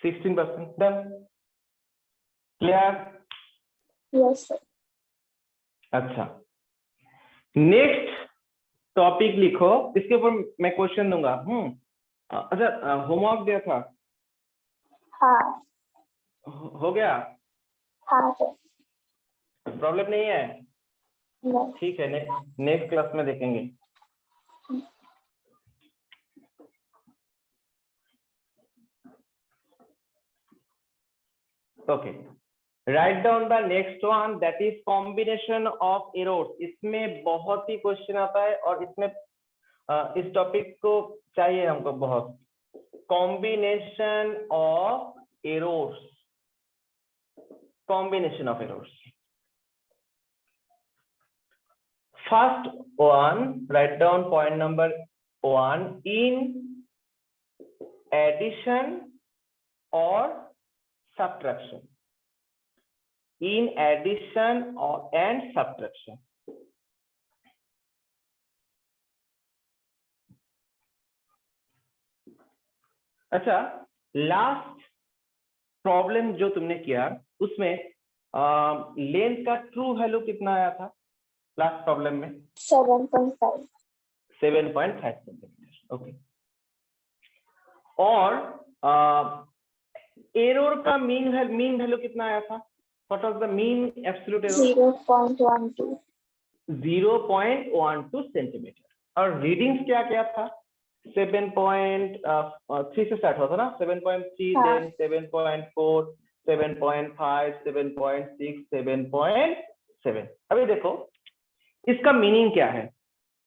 Speaker 1: 16% done. Clear?
Speaker 2: Yes, sir.
Speaker 1: अच्छा, next टॉपिक लिखो, इसके ऊपर मैं क्वेश्चन दूंगा। अच्छा, होमवर्क दिया था?
Speaker 2: हाँ
Speaker 1: हो गया?
Speaker 2: हाँ सर।
Speaker 1: प्रॉब्लम नहीं है?
Speaker 2: नहीं।
Speaker 1: ठीक है, नेक्स्ट क्लास में देखेंगे। Okay, write down the next one, that is combination of errors. इसमें बहुत ही क्वेश्चन आता है और इसमें इस टॉपिक को चाहिए हमको बहुत। Combination of errors, combination of errors. First one, write down point number 1, in addition और subtraction, in addition or and subtraction। अच्छा, लास्ट प्रॉब्लम जो तुमने किया उसमें लेंथ का ट्रू वैल्यू कितना आया था लास्ट प्रॉब्लम में?
Speaker 2: 7.5
Speaker 1: सेंटीमीटर। ओके, और एरर का मीन वैल्यू कितना आया था? What was the mean absolute error?
Speaker 2: 0.12
Speaker 1: 0.12 centimetre. और रीडिंग्स क्या क्या था? 7.3 से स्टार्ट हुआ था ना? 7.3,
Speaker 2: हाँ।
Speaker 1: देन 7.4, 7.5, 7.6, 7.7। अभी देखो इसका मीनिंग क्या है।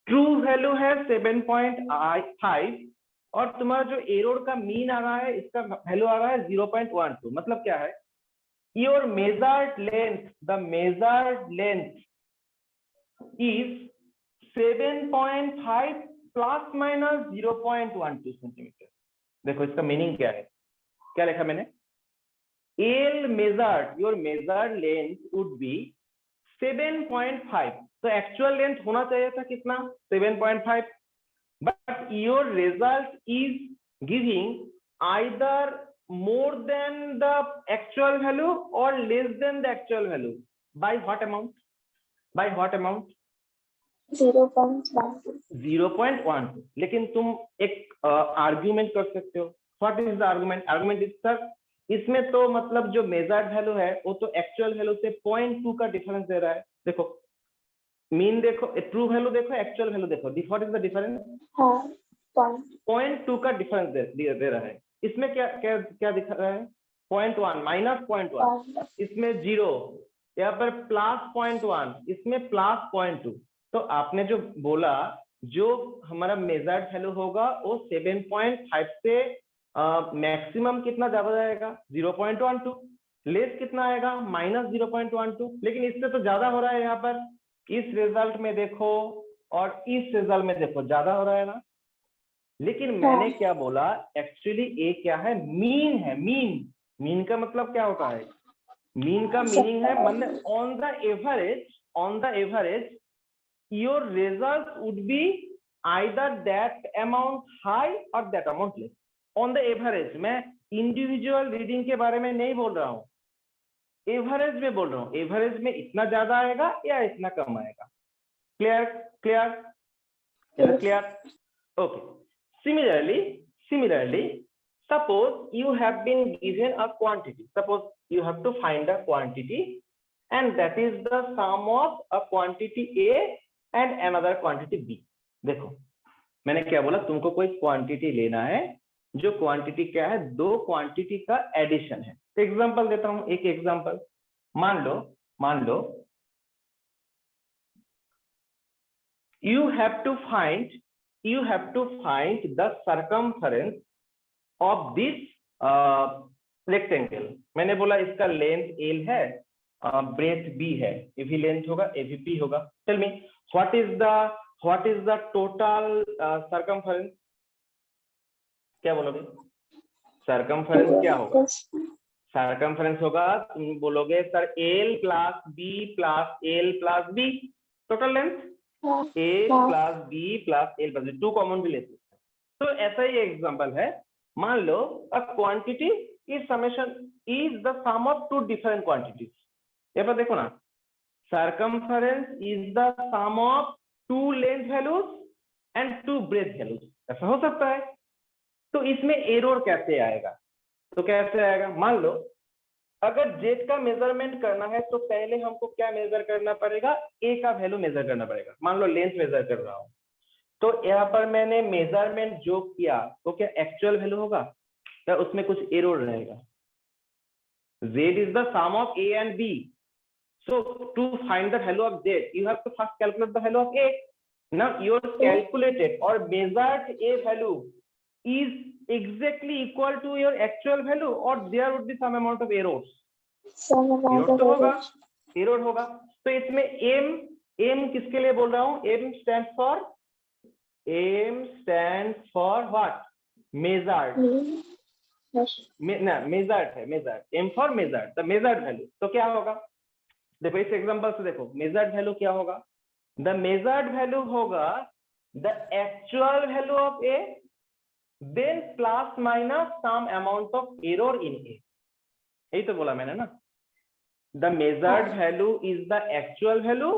Speaker 1: ट्रू वैल्यू है 7.5 और तुम्हारा जो एरर का मीन आ रहा है इसका वैल्यू आ रहा है 0.12। मतलब क्या है? Your measured length, the measured length is 7.5 plus minus 0.12 centimetre. देखो इसका मीनिंग क्या है, क्या लिखा मैंने? L measured, your measured length would be 7.5। तो एक्चुअल लेंथ होना चाहिए था कितना? 7.5, but your result is giving either more than the actual value or less than the actual value. By what amount? By what amount?
Speaker 2: 0.12।
Speaker 1: 0.12। लेकिन तुम एक argument कर सकते हो। What is the argument? Argument is sir, इसमें तो मतलब जो मेजर्ड वैल्यू है वो तो एक्चुअल वैल्यू से 0.2 का डिफरेंस दे रहा है। देखो मीन देखो, ट्रू वैल्यू देखो, एक्चुअल वैल्यू देखो, व्हाट इज द डिफरेंस?
Speaker 2: हाँ
Speaker 1: 0.2 का डिफरेंस दे रहा है। इसमें क्या क्या क्या दिख रहा है? 0.1 माइनस 0.1, इसमें 0, यहाँ पर प्लस 0.1, इसमें प्लस 0.2। तो आपने जो बोला जो हमारा मेजर्ड वैल्यू होगा वो 7.5 से मैक्सिमम कितना ज्यादा जाएगा? 0.12। लेस कितना आएगा? माइनस 0.12। लेकिन इससे तो ज्यादा हो रहा है। यहाँ पर इस रिजल्ट में देखो और इस रिजल्ट में देखो, ज्यादा हो रहा है ना? लेकिन मैंने क्या बोला, एक्चुअली ये क्या है? मीन है। मीन का मतलब क्या होता है? मीन का मीनिंग है मतलब on the average your result would be either that amount high और that amount less. On the average, मैं इंडिविजुअल रीडिंग के बारे में नहीं बोल रहा हूँ, एवरेज में बोल रहा हूँ। एवरेज में इतना ज्यादा आएगा या इतना कम आएगा। Clear clear clear? Okay. Similarly, suppose you have been given a quantity. Suppose you have to find a quantity, and that is the sum of a quantity A and another quantity B. देखो मैंने क्या बोला, तुमको कोई quantity लेना है, जो quantity क्या है? दो क्वांटिटी का एडिशन है। एग्जांपल देता हूं, एक एग्जांपल। मान लो you have to find the circumference of this rectangle। मैंने बोला इसका लेंथ L है, ब्रेथ B है, ये भी लेंथ होगा, ये भी P होगा। Tell me what is the total circumference? क्या बोलोगे? सर्कमफरेंस क्या होगा? सर्कमफरेंस होगा, तुम बोलोगे sir L plus B plus L plus B, total length A plus B plus L plus B, 2 common भी ले सकते हैं। तो ऐसा ही एग्जांपल है। मान लो a quantity is summation is the sum of two different quantities. यहाँ पर देखो ना, circumference is the sum of two length values and 2 breadth values, ऐसा हो सकता है। तो इसमें एरर कैसे आएगा? तो कैसे आएगा, मान लो अगर जेड का मेजरमेंट करना है तो पहले हमको क्या मेजर करना पड़ेगा, ए का वैल्यू मेजर करना पड़ेगा। मान लो लेंथ मेजर कर रहा हूं, तो यहाँ पर मैंने मेजरमेंट जो किया तो क्या एक्चुअल वैल्यू होगा या उसमें कुछ एरर रहेगा? z is the sum of a and b, so to find the value of z you have to first calculate the value of a. Now your calculated or measured a value is exactly equal to your actual value or there would be some amount of errors?
Speaker 2: Some amount
Speaker 1: error
Speaker 2: of
Speaker 1: तो होगा,
Speaker 2: errors.
Speaker 1: Error होगा। तो इसमें M किसके लिए बोल रहा हूं, M stand for what, measured,
Speaker 2: Yes.
Speaker 1: Measured है, measured, M for measured, the measured value. तो क्या होगा, देखो इस एग्जांपल से देखो मेजर्ड वैल्यू क्या होगा, द मेजर्ड वैल्यू होगा the actual value of A then plus minus some amount of error in A. यही तो बोला मैंने ना, the measured value is the actual value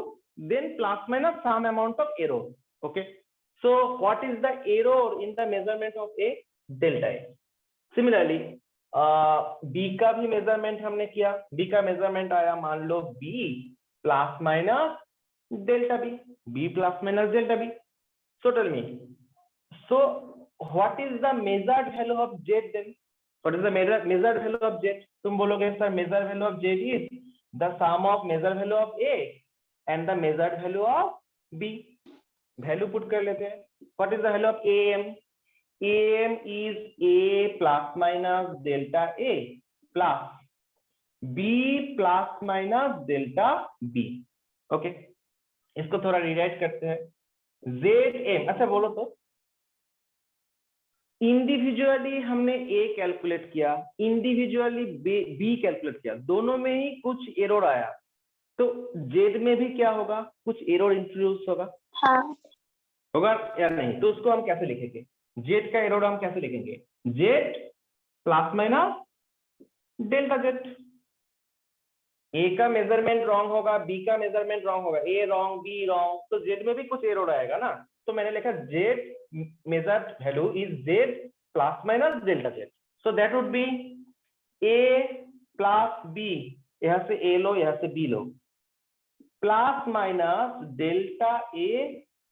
Speaker 1: then plus minus some amount of error. Okay, so what is the error in the measurement of A, delta A. Similarly B का भी measurement हमने किया, B का measurement आया मान लो B plus minus delta B, B plus minus delta B. So tell me, so what is the measured value of Z then, what is the measured value of Z? तुम बोलोगे sir measured value of Z is the sum of measured value of A and the measured value of B. Value put कर लेते हैं, what is the value of M? AM is A plus minus delta A plus B plus minus delta B। Okay, इसको थोड़ा rewrite करते हैं, ZM। अच्छा बोलो तो, इंडिविजुअली हमने A कैलकुलेट किया, इंडिविजुअली B कैलकुलेट किया, दोनों में ही कुछ एरर आया, तो Z में भी क्या होगा, कुछ एरर इंट्रोड्यूस होगा,
Speaker 2: हाँ,
Speaker 1: होगा या नहीं? तो उसको हम कैसे लिखेंगे, जेड का एरर हम कैसे लिखेंगे, Z plus minus delta Z. A का मेजरमेंट रॉन्ग होगा, बी का मेजरमेंट रॉन्ग होगा, ए रॉन्ग बी रॉन्ग, तो जेड में भी कुछ एरर आएगा ना। तो मैंने लिखा Z measured value is Z plus minus delta Z, so that would be A plus B, यहां से ए लो यहां से बी लो, plus minus delta A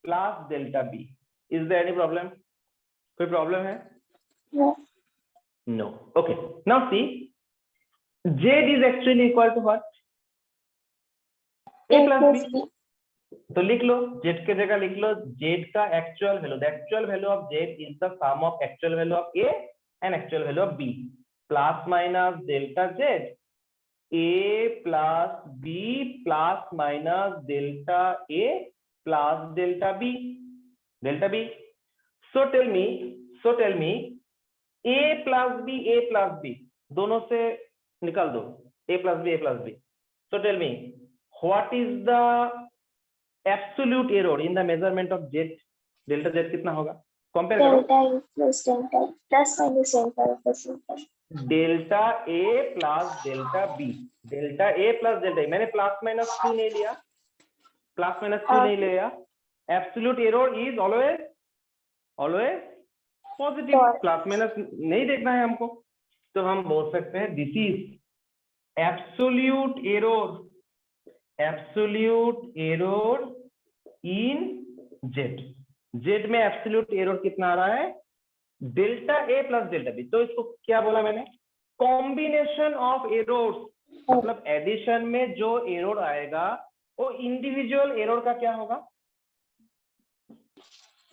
Speaker 1: plus delta B. Is there any problem? कोई प्रॉब्लम है?
Speaker 2: no,
Speaker 1: no. Okay, now see Z is actually equal to what, A
Speaker 2: A
Speaker 1: plus
Speaker 2: plus
Speaker 1: B.
Speaker 2: B.
Speaker 1: तो लिख लो, Z के जगह लिख लो जेड का actual value, the actual value of Z is the sum of actual value of A and actual value of B, plus minus delta Z A plus B plus minus delta A plus delta B, delta B. So tell me a plus b दोनों से निकाल दो, a plus b। So tell me what is the absolute error in the measurement of z, delta z कितना होगा, compare करो,
Speaker 2: Delta A plus delta plus minus delta plus delta.
Speaker 1: Delta a plus delta b, delta a plus delta, मैंने plus minus क्यों नहीं लिया, plus minus क्यों नहीं लिया? Absolute error is always positive, plus minus नहीं देखना है हमको। तो हम बोल सकते हैं this is absolute error in Z. Z में एब्सोल्यूट एरर कितना आ रहा है, delta A plus delta B. तो इसको क्या बोला मैंने, कॉम्बिनेशन ऑफ एरर्स, मतलब एडिशन में जो एरर आएगा वो इंडिविजुअल एरर का क्या होगा,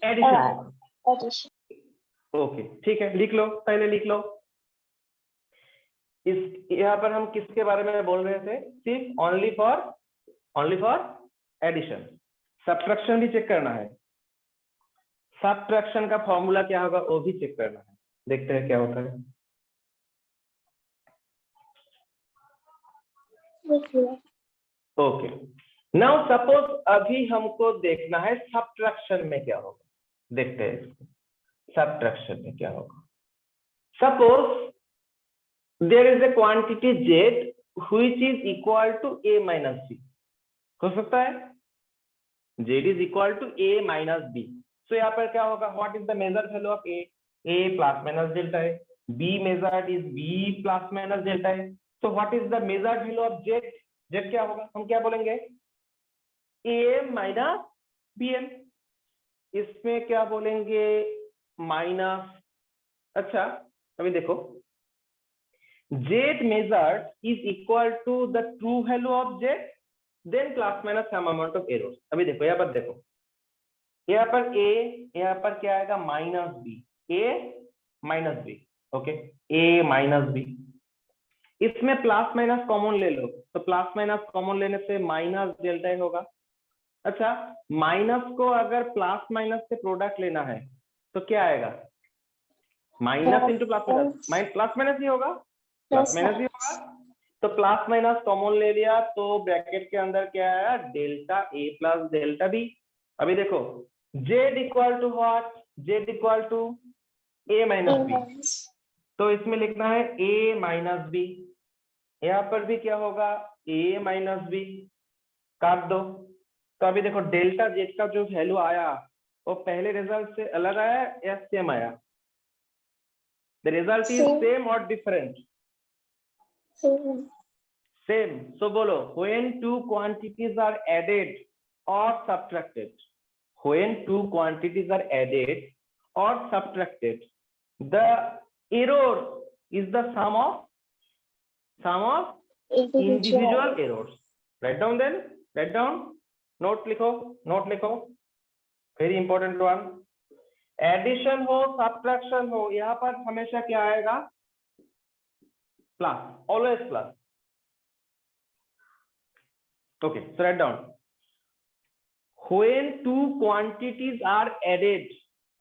Speaker 1: एडिशन होगा।
Speaker 2: Addition.
Speaker 1: ओके ठीक है, लिख लो, पहले लिख लो। इस यहाँ पर हम किसके बारे में बोल रहे थे, सिर्फ ओनली फॉर एडिशन। सब्ट्रैक्शन भी चेक करना है, सब्ट्रैक्शन का फॉर्मूला क्या होगा वो भी चेक करना है, देखते हैं क्या होता है। ओके, नाउ सपोज अभी हमको देखना है सब्ट्रैक्शन में क्या होगा, देखते हैं इसको, सब्ट्रैक्शन में क्या होगा। Suppose there is a quantity z which is equal to a minus b, हो सकता है z is equal to a minus b। सो यहाँ पर क्या होगा, what is the measure value of A plus minus delta है, B measured is B plus minus delta है। So what is the measured value of Z, Z क्या होगा, हम क्या बोलेंगे, ए माइनस बी एम, इसमें क्या बोलेंगे माइनस। अच्छा अभी देखो, Z measured is equal to the true value of Z then plus minus some amount of error. अभी देखो यहाँ पर देखो, यहाँ पर ए, यहाँ पर क्या आएगा माइनस बी, ए माइनस बी, ओके ए माइनस बी। इसमें प्लस माइनस कॉमन ले लो, तो प्लस माइनस कॉमन लेने से माइनस डेल्टा होगा। अच्छा माइनस को अगर प्लस माइनस से प्रोडक्ट लेना है तो क्या आएगा, minus into plus minus, plus minus ही होगा, प्लस माइनस ही होगा। तो प्लस माइनस कॉमन ले लिया तो ब्रैकेट के अंदर क्या आया, delta A plus delta B. अभी देखो Z equal to what, Z equal to A minus B, तो इसमें लिखना है ए माइनस बी। यहाँ पर भी क्या होगा, ए माइनस बी, काट दो। तो अभी देखो डेल्टा जेड का जो वैल्यू आया वो पहले रिजल्ट से अलग आया या सेम आया, द रिजल्ट इज सेम और डिफरेंट, सेम। सो बोलो when two quantities are added और subtracted, when two quantities are added or subtracted, the error is the sum of individual errors. Write down then, write down, note लिखो, note लिखो, very important one। Addition हो subtraction हो, यहाँ पर हमेशा क्या आएगा, plus, always plus. Okay so write down, when two quantities are added,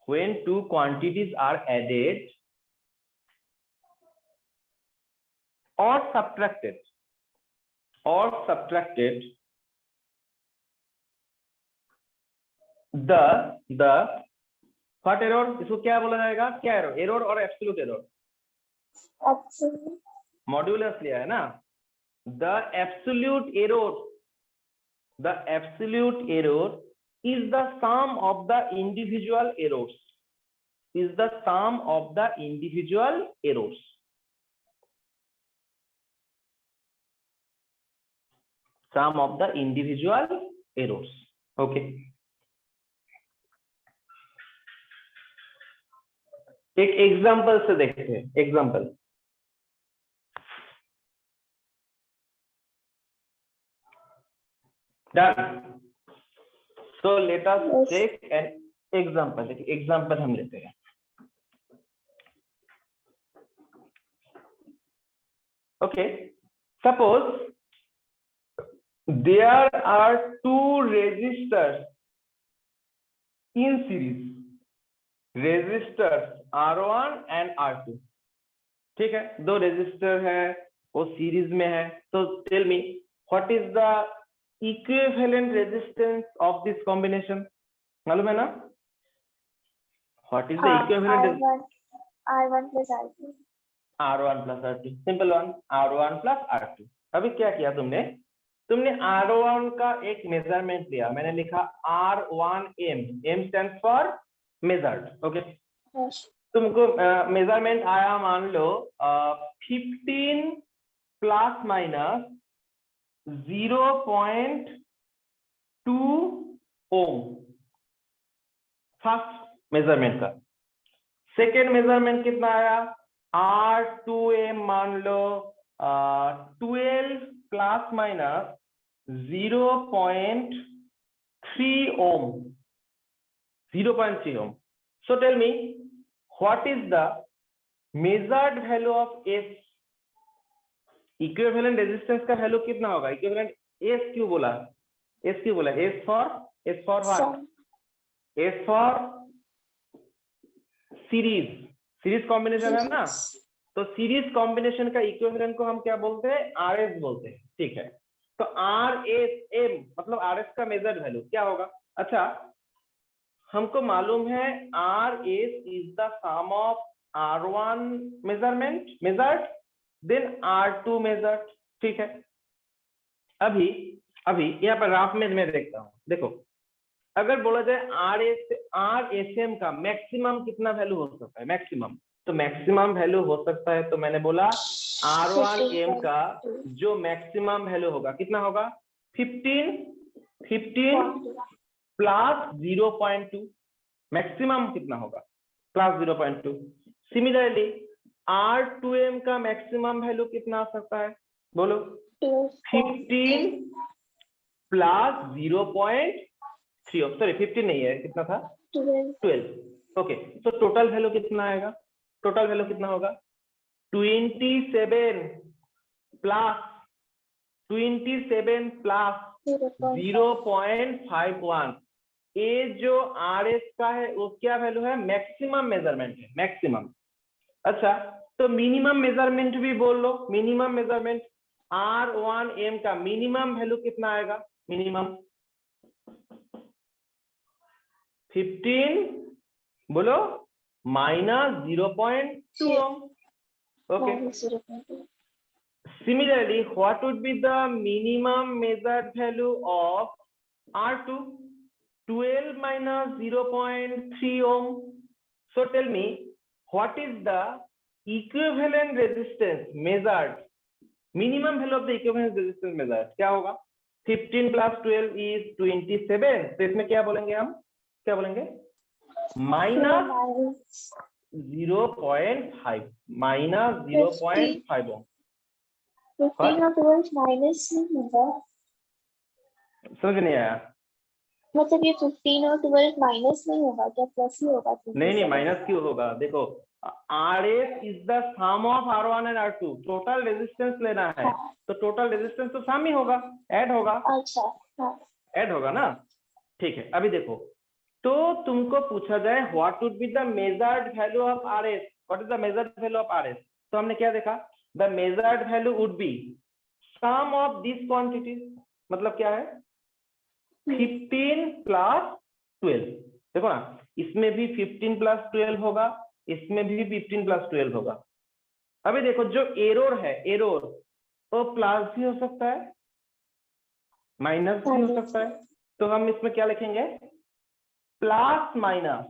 Speaker 1: when two quantities are added or subtracted the what error, इसको क्या बोला जाएगा, क्या एरर, एरर और एब्सोल्यूट एरर, मॉड्यूलस लिया है ना, the absolute error is the sum of the individual errors, is the sum of the individual errors। sum of the individual errors, okay। एक एग्जांपल से देखते हैं, example, done. So let us take an example, example हम लेते हैं। Okay, suppose there are two resistors in series, resistors R1 and R2, ठीक है, दो रेजिस्टर है वो सीरीज में है। तो tell me what is the equivalent resistance of this combination, मालूम है ना, what is the equivalent,
Speaker 2: R1 plus R2,
Speaker 1: R1 plus R2, simple one, R1 plus R2। अभी क्या किया तुमने R1 का एक मेजरमेंट लिया, मैंने लिखा R1M, M stands for measured, okay. तुमको मेजरमेंट आया मान लो 15 प्लस माइनस 0.2 ओम, फर्स्ट मेजरमेंट का। सेकेंड मेजरमेंट कितना आया, R2M मान लो 12 plus minus 0.3 Om, 0.3 Om. So tell me what is the measured value of S, equivalent resistance का वैल्यू कितना होगा, इक्विवेलेंट S क्यों बोला, S क्यों बोला, S for what, S for series combination है ना, तो सीरीज कॉम्बिनेशन का इक्विवेलेंट को हम क्या बोलते हैं, RS बोलते हैं, ठीक है। तो RSM मतलब RS का मेजर्ड वैल्यू क्या होगा। अच्छा हमको मालूम है RS is the sum of R1 measured then R2 measured, ठीक है। अभी यहाँ पर राफ में मैं देखता हूँ, देखो अगर बोला जाए आर एस एम का मैक्सिमम कितना वैल्यू हो सकता है, मैक्सिमम, तो मैक्सिमम वैल्यू हो सकता है, तो मैंने बोला R1M का जो मैक्सिमम वैल्यू होगा कितना होगा, 15 प्लस 0.2, मैक्सिमम कितना होगा प्लस 0.2। सिमिलरली R2M का मैक्सिमम वैल्यू कितना आ सकता है, बोलो, 15 प्लस 0.3, सॉरी 15 नहीं है, कितना था, 12। ओके, तो टोटल वैल्यू कितना आएगा, टोटल वैल्यू कितना होगा, 27 प्लस 0.51। ये जो RS का है वो क्या वैल्यू है, मैक्सिमम मेजरमेंट है, मैक्सिमम। अच्छा, तो मिनिमम मेजरमेंट भी बोल लो, मिनिमम मेजरमेंट R1M का मिनिमम वैल्यू कितना आएगा, मिनिमम 15 बोलो minus 0.2 ohm. Okay, similarly what would be the minimum measured value of R2, 12 minus 0.3 ohm. So tell me what is the equivalent resistance measured, minimum value of the equivalent resistance measured क्या होगा, 15 plus 12 is 27, तो इसमें क्या बोलेंगे हम, क्या बोलेंगे, minus 0.5, minus 0.5 ओम।
Speaker 2: 15 और 12 माइनस नहीं होगा,
Speaker 1: समझ नहीं आया,
Speaker 2: मतलब ये 15 और 12 माइनस नहीं होगा क्या, प्लस ही होगा?
Speaker 1: नहीं माइनस क्यों होगा, देखो RS is the sum of R1 and R2, total resistance लेना है,
Speaker 2: हाँ।
Speaker 1: तो टोटल रेजिस्टेंस तो सम ही होगा, ऐड होगा,
Speaker 2: अच्छा, हाँ।
Speaker 1: ऐड होगा ना। ठीक है, अभी देखो, तो तुमको पूछा जाए what would be the measured value of RS, what is the measured value of RS, तो हमने क्या देखा, the measured value would be some of this quantities, मतलब क्या है, 15 प्लस 12, देखो ना, इसमें भी 15 प्लस 12 होगा, इसमें भी 15 प्लस 12 होगा। अभी देखो जो एरोर है, एरोर तो प्लस भी हो सकता है, माइनस भी हो सकता है, तो हम इसमें क्या लिखेंगे, प्लस माइनस,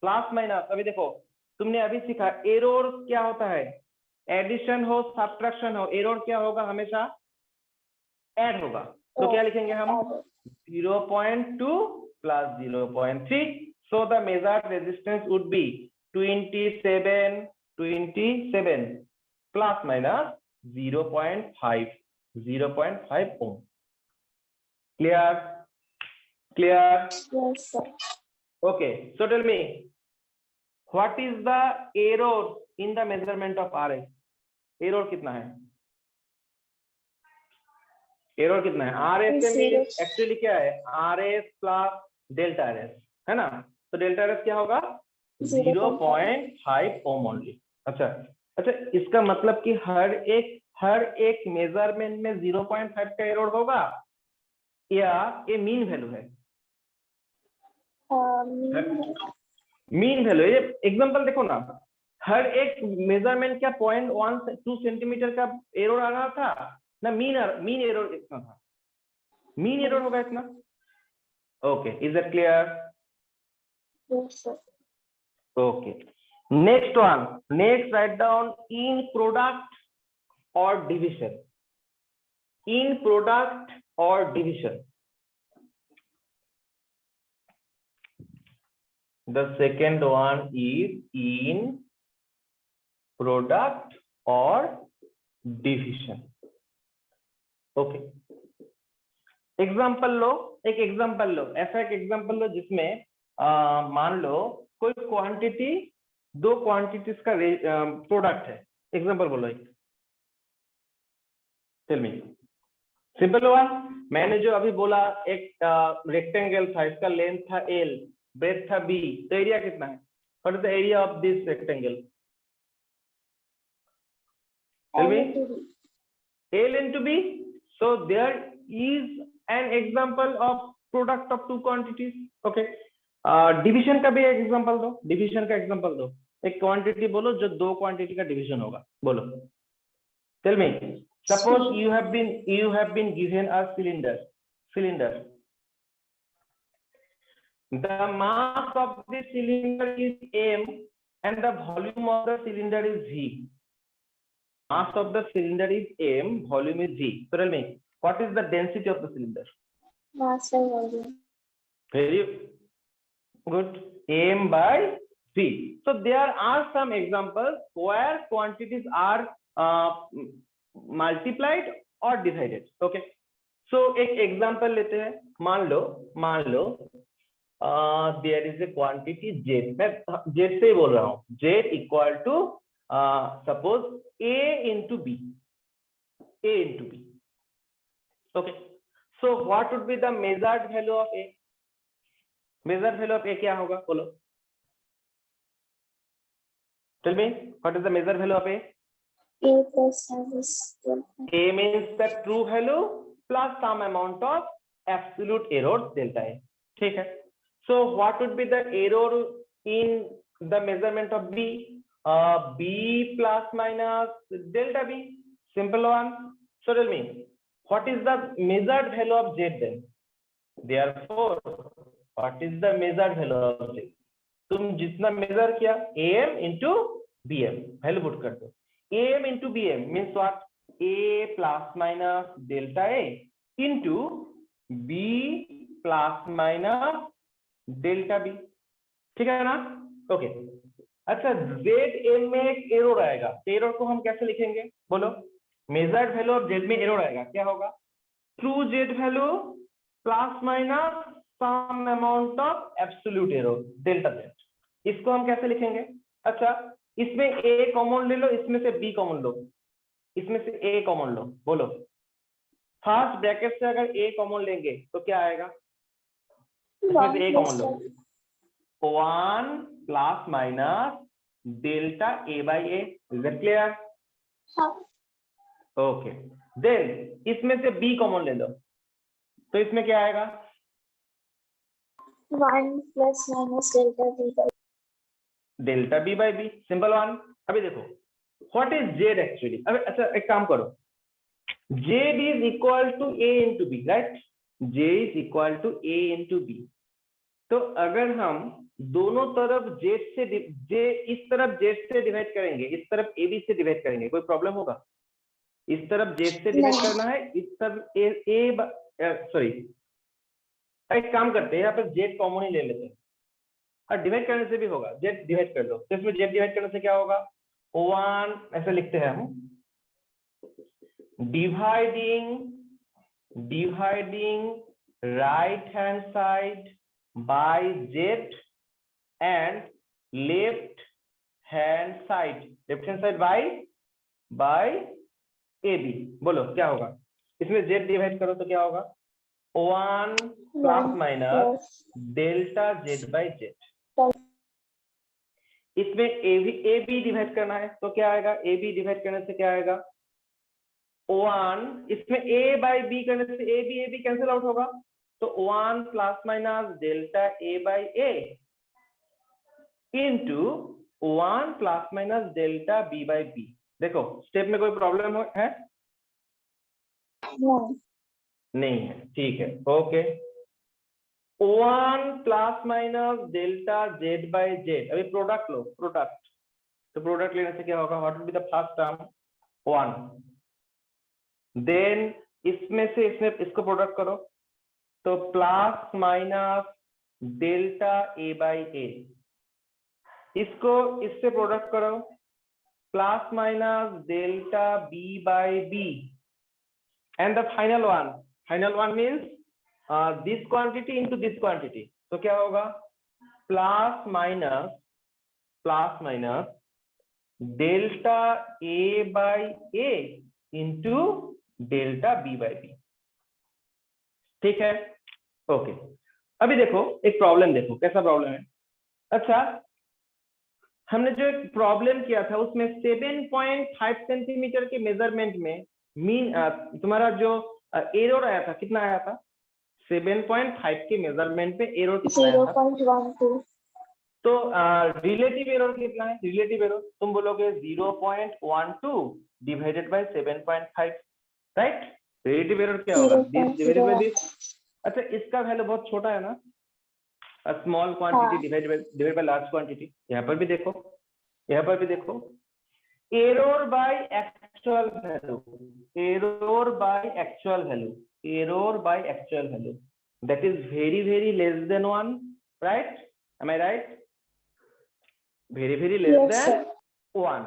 Speaker 1: प्लस माइनस। अभी देखो तुमने अभी सीखा एरोर क्या होता है, एडिशन हो सब्ट्रैक्शन हो, एरोर क्या होगा, हमेशा ऐड होगा, तो क्या लिखेंगे हम, 0.2 plus 0.3, so the measured resistance would be 27 plus minus 0.5 ohm. Clear?
Speaker 2: Yes, sir.
Speaker 1: Okay, so tell me what is the error in the measurement of RS, error कितना है, एरर कितना है, RSM एक्चुअली क्या है, RS प्लस डेल्टा RS है ना, तो delta RS क्या होगा, 0.5 ओम ओनली। अच्छा, इसका मतलब कि हर एक मेजरमेंट में 0.5 का एरर होगा, या ये मीन वैल्यू है, मीन वैल्यू। ये एग्जांपल देखो ना, हर एक मेजरमेंट क्या 0.12 सेंटीमीटर का एरर आ रहा था ना, मीन एरर इतना था, मीन एरर होगा इतना। Okay, is it clear?
Speaker 2: Yes, sir.
Speaker 1: Okay, next one, next write down in product और डिविजन, इन प्रोडक्ट और division. The second one is in product or division. Okay, example लो, एक example लो, ऐसा एक example लो जिसमें मान लो कोई क्वांटिटी, दो क्वांटिटीज का प्रोडक्ट है, एग्जाम्पल बोलो एक, टेल मी, सिंपल हुआ। मैंने जो अभी बोला एक रेक्टेंगल था, इसका लेंथ था L, ब्रेथ था B, तो एरिया कितना है, what is the area of this rectangle, tell me, L into B. So there is an example of product of two quantities. Okay. Division का भी एक एग्जांपल दो, डिविजन का एग्जांपल दो, एक क्वांटिटी बोलो जो दो क्वांटिटी का डिवीजन होगा, बोलो, tell me. Suppose you have been given a cylinder, the mass of the cylinder is m and the volume of the cylinder is v. Mass of the cylinder is m, volume is v. So tell me, what is the density of the cylinder?
Speaker 2: Mass by volume.
Speaker 1: Very good. M by v. So there are some examples where quantities are multiplied or divided. Okay. So एक example लेते हैं. मान लो there is a quantity z. मैं z से ही बोल रहा हूँ. Z equal to suppose a into b. Okay. So what would be the measured value of a? Measured value of a क्या होगा? बोलो. Tell me, what is the measured value of a?
Speaker 2: A plus minus delta.
Speaker 1: A means the true value plus some amount of absolute error delta a. ठीक है. So what would be the error in the measurement of b? B plus minus delta b. Simple one. So tell me, what is the measured value of z then? Therefore, what is the measured value of z? तुम जितना major किया am into bm value put कर दो. am into bm means what? a plus minus delta a into b plus minus delta b. ठीक है ना? Okay. अच्छा, zm में एक एरर आएगा. एरर को हम कैसे लिखेंगे? बोलो. मेजर्ड वैल्यू ऑफ z में एरर आएगा, क्या होगा? True z value plus minus some amount of absolute error delta z. इसको हम कैसे लिखेंगे? अच्छा, इसमें a कॉमन ले लो, इसमें से b कॉमन लो, इसमें से a कॉमन लो. बोलो. फर्स्ट ब्रैकेट से अगर a कॉमन लेंगे तो क्या आएगा? इसमें से a कॉमन लो. 1 plus minus delta a by a. Is that clear? Okay. Then इसमें से b कॉमन ले लो, तो इसमें क्या आएगा?
Speaker 2: 1 plus minus delta b by
Speaker 1: delta b by b. Simple one. अभी देखो, व्हाट इज z एक्चुअली? अभी अच्छा एक काम करो, z is equal to a into b, right? z is equal to a into b. तो अगर हम दोनों तरफ z से इस तरफ z से डिवाइड करेंगे, इस तरफ ab से डिवाइड करेंगे, कोई प्रॉब्लम होगा? इस तरफ z से डिवाइड करना है, इस तरफ सॉरी एक काम करते हैं, यहाँ पर z कॉमन ही ले लेते हैं और डिवाइड करने से भी होगा. z डिवाइड कर दो, तो इसमें z डिवाइड करने से क्या होगा? 1 ऐसे लिखते हैं हम, dividing right hand side bye z and left hand side bye ab. बोलो क्या होगा? इसमें z डिवाइड करो तो क्या होगा? 1 plus minus delta z by z. इसमें ए बी डिवाइड करना है तो क्या आएगा? ए बी डिवाइड करने से क्या आएगा? 1. इसमें a बाय b करने से ए बी कैंसिल आउट होगा, तो 1 plus minus delta a by a into 1 plus minus delta b by b. देखो स्टेप में कोई प्रॉब्लम है? नहीं है. ठीक है. Okay. 1 plus minus delta z by z. अभी प्रोडक्ट लो, प्रोडक्ट. तो प्रोडक्ट लेने से क्या होगा? What will be the first term? 1. Then इसमें से इसको प्रोडक्ट करो, तो plus minus delta a by a. इसको इससे प्रोडक्ट करो, plus minus delta b by b. And the final one means this quantity into this quantity. तो क्या होगा? Plus minus delta a by a into delta b by b. ठीक है? Okay. अभी देखो एक प्रॉब्लम, देखो कैसा प्रॉब्लम है. अच्छा, हमने जो एक प्रॉब्लम किया था उसमें 7.5 सेंटीमीटर के मेजरमेंट में मीन तुम्हारा जो एरर आया था, कितना आया था? 7.5 के मेजरमेंट पे एरर कितना है?
Speaker 2: 0.12.
Speaker 1: तो रिलेटिव एरर कितना है? रिलेटिव एरर तुम बोलोगे 0.12 divided by 7.5, right? Relative error क्या होगा? This divided by this. अच्छा, इसका वैल्यू बहुत छोटा है ना, small quantity divide by large quantity. यहाँ पर भी देखो, यहाँ पर भी देखो, error by actual value, error by actual value, error by actual value, that is very less than 1, right? Am I right? Very less
Speaker 2: Yes,
Speaker 1: than
Speaker 2: sir.
Speaker 1: 1.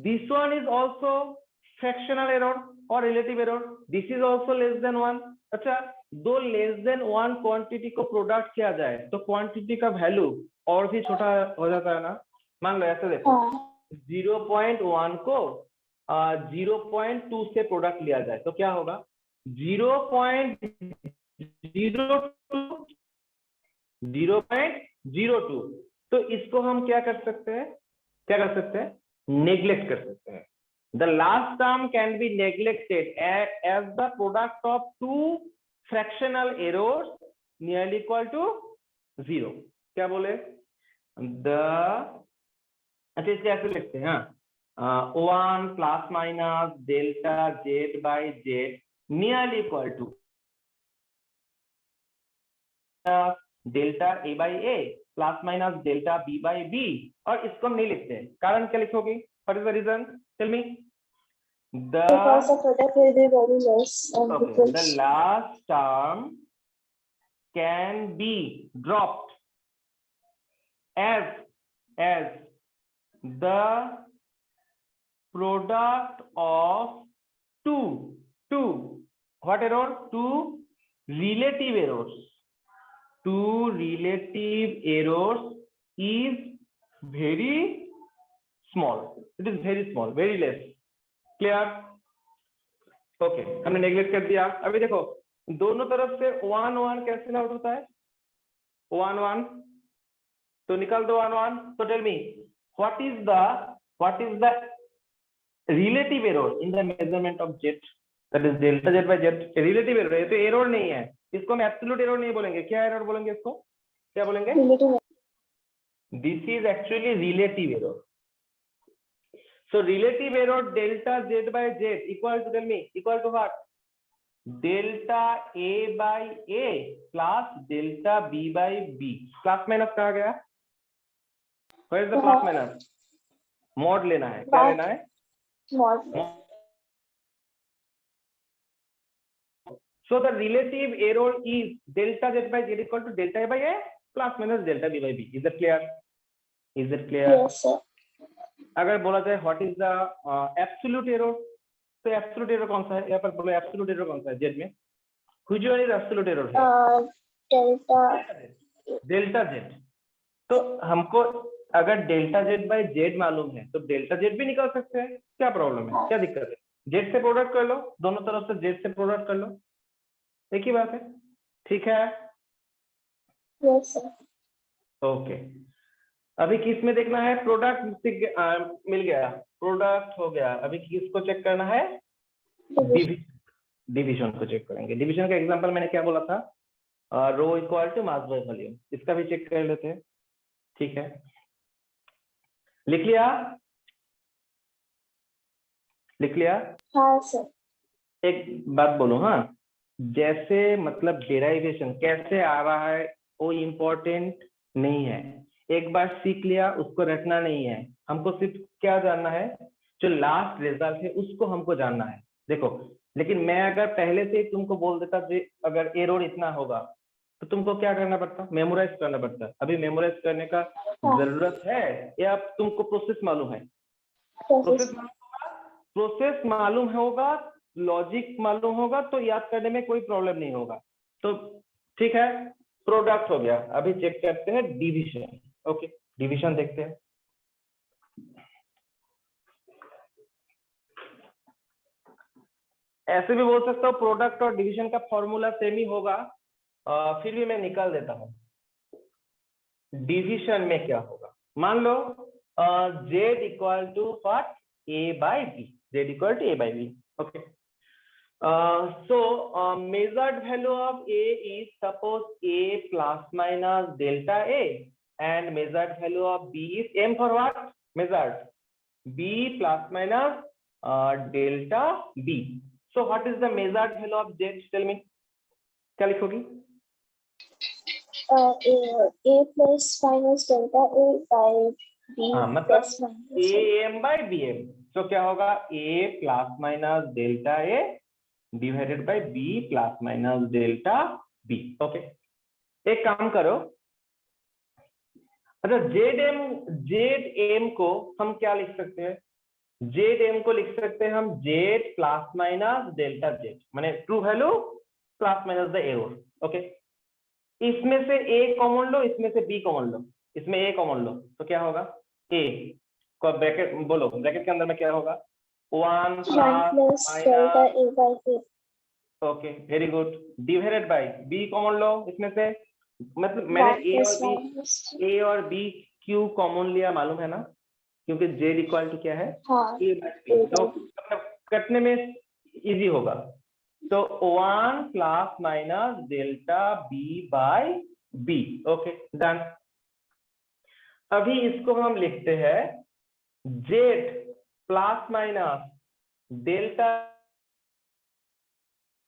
Speaker 1: This one is also fractional error or relative error. This is also less than 1. अच्छा, दो less than 1 quantity को product किया जाए तो quantity का value और भी छोटा हो जाता है ना। मान लो ऐसे देखो, 0.1 को 0.2 से प्रोडक्ट लिया जाए तो क्या होगा, 0.02। तो इसको हम क्या कर सकते हैं, नेग्लेक्ट कर सकते हैं। The last term can be neglected as the product of two fractional errors nearly equal to 0। क्या बोले, अच्छा इससे ऐसे लिखते हैं, 1 plus minus delta z by z nearly equal to delta A by a plus minus delta B by b. और इसको हम नहीं लिखते हैं, कारण क्या लिखोगे, what is the reason, tell me.
Speaker 2: Because the product will be very less and
Speaker 1: Okay,
Speaker 2: because
Speaker 1: the last term can be dropped as the product of two what error, two relative errors, is very small, it is very small, very less, clear. Okay, हमने neglect कर दिया। अभी देखो दोनों तरफ से 1 cancel out होता है, 1 तो निकाल दो 1। तो tell me what is the relative error in the measurement of z, that is delta z by z. Relative error, ये तो एरर नहीं है, इसको हम एब्सोल्यूट एरर नहीं बोलेंगे। क्या एरर बोलेंगे इसको, क्या बोलेंगे, this is actually relative error. So relative error delta z by z equal to, tell me, equal to what, delta a by a plus delta b by b। Plus minus कहा गया, where is the plus minus, mod लेना है, क्या लेना है,
Speaker 2: mod।
Speaker 1: So the relative error is delta z by z equal to delta a by a plus minus delta b by b। Is it clear? Is it clear?
Speaker 2: Yes, sir.
Speaker 1: अगर बोला जाए what is the absolute error, तो absolute error कौन सा है, यहाँ पर बोलो एब्सोल्यूट एरर कौन सा है जेड में, which one is absolute error है, डेल्टा जेड। तो हमको अगर डेल्टा जेड बाय जेड मालूम है तो डेल्टा जेड भी निकाल सकते हैं, क्या प्रॉब्लम है, क्या दिक्कत है, जेड से प्रोडक्ट कर लो, दोनों तरफ से जेड से प्रोडक्ट कर लो, एक ही बात है, ठीक है।
Speaker 2: Yes, sir.
Speaker 1: ओके, अभी किस में देखना है, प्रोडक्ट मिल गया, प्रोडक्ट हो गया, अभी किसको चेक करना है, डिवीजन को चेक करेंगे। डिवीजन का एग्जांपल मैंने क्या बोला था, rho equal to mass by volume, इसका भी चेक कर लेते हैं, ठीक है, लिख लिया, लिख लिया।
Speaker 2: हाँ सर।
Speaker 1: एक बात बोलो, हाँ, जैसे मतलब डेराइवेशन कैसे आ रहा है वो इम्पोर्टेंट नहीं है, एक बार सीख लिया उसको रटना नहीं है, हमको सिर्फ क्या जानना है, जो लास्ट रिजल्ट है उसको हमको जानना है। देखो, लेकिन मैं अगर पहले से तुमको बोल देता कि अगर एरर इतना होगा तो तुमको क्या करना पड़ता, मेमोराइज करना पड़ता। अभी मेमोराइज करने का जरूरत है या तुमको प्रोसेस मालूम है, प्रोसेस मालूम होगा, लॉजिक मालूम होगा तो याद करने में कोई प्रॉब्लम नहीं होगा। तो ठीक है, प्रोडक्ट हो गया, अभी चेक करते हैं डिवीजन। ओके, डिवीजन देखते हैं। ऐसे भी बोल सकता हूँ प्रोडक्ट और डिवीजन का फॉर्मूला सेम ही होगा, फिर भी मैं निकाल देता हूँ डिवीजन में क्या होगा। मान लो z equal to what, a by b, z equal to a by b. Okay, so measured value of a is suppose a plus minus delta a and measured value of b is m for what, measured b plus minus delta b। so what is the measured value of z, tell me, क्या लिखोगी,
Speaker 2: A plus minus delta A by B
Speaker 1: हाँ मतलब
Speaker 2: plus minus
Speaker 1: AM by BM, तो क्या होगा A plus minus delta A divided by B plus minus delta B। Okay, एक काम करो, अच्छा जेड एम को हम क्या लिख सकते हैं? जेड एम को लिख सकते हैं हम Z plus minus delta Z, माने true value plus minus the error. Okay, इसमें से ए कॉमन लो, इसमें से बी कॉमन लो, इसमें ए कॉमन लो, तो क्या होगा? ए को ब्रैकेट बोलो, ब्रैकेट के अंदर में क्या होगा? 1
Speaker 2: plus delta
Speaker 1: minus,
Speaker 2: A by A
Speaker 1: okay very good, divided by B common लो इसमें से, मतलब मैंने
Speaker 2: 1 plus minus
Speaker 1: ए और बी क्यों कॉमन लिया मालूम है ना? क्योंकि जेड इक्वल टू क्या है?
Speaker 2: हाँ
Speaker 1: ए बाय बी,
Speaker 2: A
Speaker 1: तो
Speaker 2: by B
Speaker 1: मतलब कटने में इजी होगा। तो 1 plus minus delta B by B. Okay done. अभी इसको हम लिखते हैं Z plus minus delta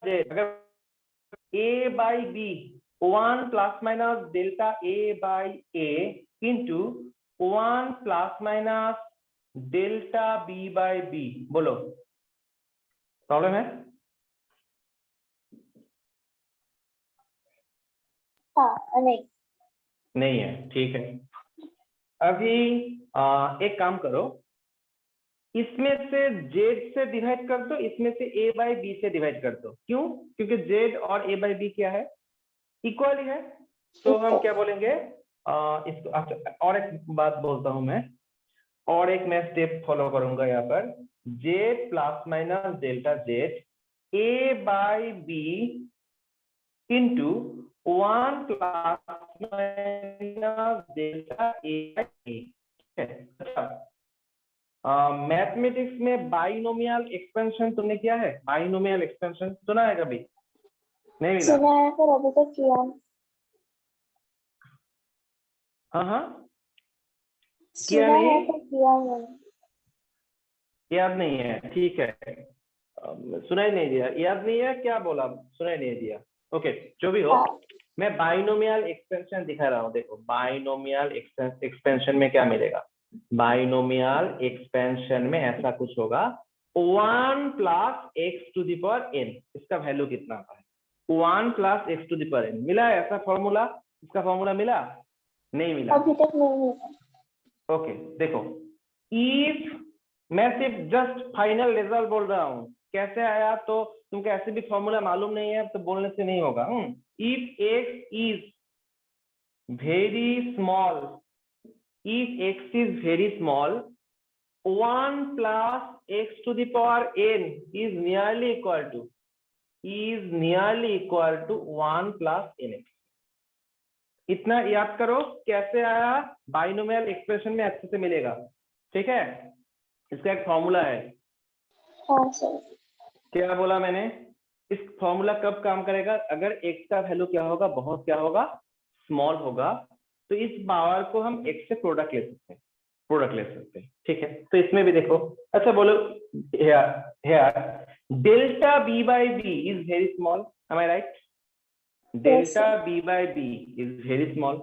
Speaker 1: Z, अगर A by B 1 plus minus delta A by A into 1 plus minus delta B by B, बोलो प्रॉब्लम है?
Speaker 2: हाँ
Speaker 1: नहीं है, ठीक है। अभी एक काम करो, इसमें से जेड से डिवाइड कर दो, इसमें से ए बाई बी से डिवाइड कर दो। क्यों? क्योंकि जेड और ए बाई बी क्या है? इक्वल ही है। तो हम क्या बोलेंगे इसको? अच्छा, और एक बात बोलता हूं मैं, और एक मैं स्टेप फॉलो करूंगा यहाँ पर, Z plus minus delta Z A by B into 1 plus minus delta A by A. अच्छा, मैथमेटिक्स में बाइनोमियल एक्सपेंशन तुमने किया है? बाइनोमियल एक्सपेंशन सुना है कभी? नहीं मिला?
Speaker 2: सुना है पर अभी तक किया
Speaker 1: हाँ हाँ, किया
Speaker 2: सुना है
Speaker 1: नहीं,
Speaker 2: पर किया नहीं।
Speaker 1: याद नहीं है, ठीक है। सुनाई नहीं दिया, याद नहीं है, क्या बोला? सुनाई नहीं दिया। ओके, जो भी हो,
Speaker 2: हाँ
Speaker 1: मैं बाइनोमियल एक्सपेंशन दिखा रहा हूँ। देखो बाइनोमियल एक्सपेंशन में क्या मिलेगा? बाइनोमियल एक्सपेंशन में ऐसा कुछ होगा, 1 plus x to the power n, इसका वैल्यू कितना आता है? 1 plus x to the power n, मिला है ऐसा फॉर्मूला? इसका फॉर्मूला मिला? नहीं मिला?
Speaker 2: अभी तक नहीं है।
Speaker 1: ओके देखो, इफ मैं सिर्फ जस्ट फाइनल रिजल्ट बोल रहा हूँ, कैसे आया तो तुमको ऐसे भी फॉर्मूला मालूम नहीं है तो बोलने से नहीं होगा। If x is very small, if x is very small, 1 plus x to the power n is nearly equal to 1 plus n x. इतना याद करो, कैसे आया? बाइनोमियल एक्सप्रेशन में अच्छे से मिलेगा, ठीक है? इसका एक फॉर्मूला है।
Speaker 2: हाँ सर।
Speaker 1: क्या बोला मैंने? इस फॉर्मूला कब काम करेगा? अगर x का वैल्यू क्या होगा? बहुत क्या होगा? स्मॉल होगा, तो इस पावर को हम x से प्रोडक्ट ले सकते हैं, ठीक है? तो इसमें भी देखो, अच्छा बोलो, delta b by b is very small, am I right? Delta b by b is very small,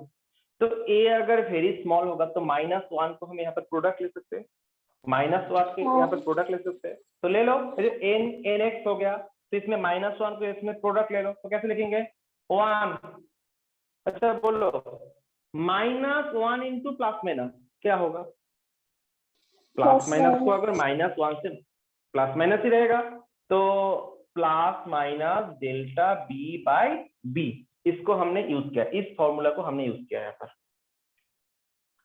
Speaker 1: तो a अगर वेरी स्मॉल होगा तो -1 को हम यहाँ पर प्रोडक्ट ले सकते हैं, -1 के यहाँ पर प्रोडक्ट ले सकते हैं। तो ले लो, एन एक्स हो गया, तो इसमें -1 को इसमें प्रोडक्ट ले लो, तो कैसे लिखेंगे? 1। अच्छा बोलो, -1 इंटू प्लस माइनस क्या होगा? प्लस माइनस को अगर -1 से प्लस माइनस ही रहेगा, तो plus minus delta B by b, इसको हमने यूज किया, इस फॉर्मूला को हमने यूज किया यहाँ पर।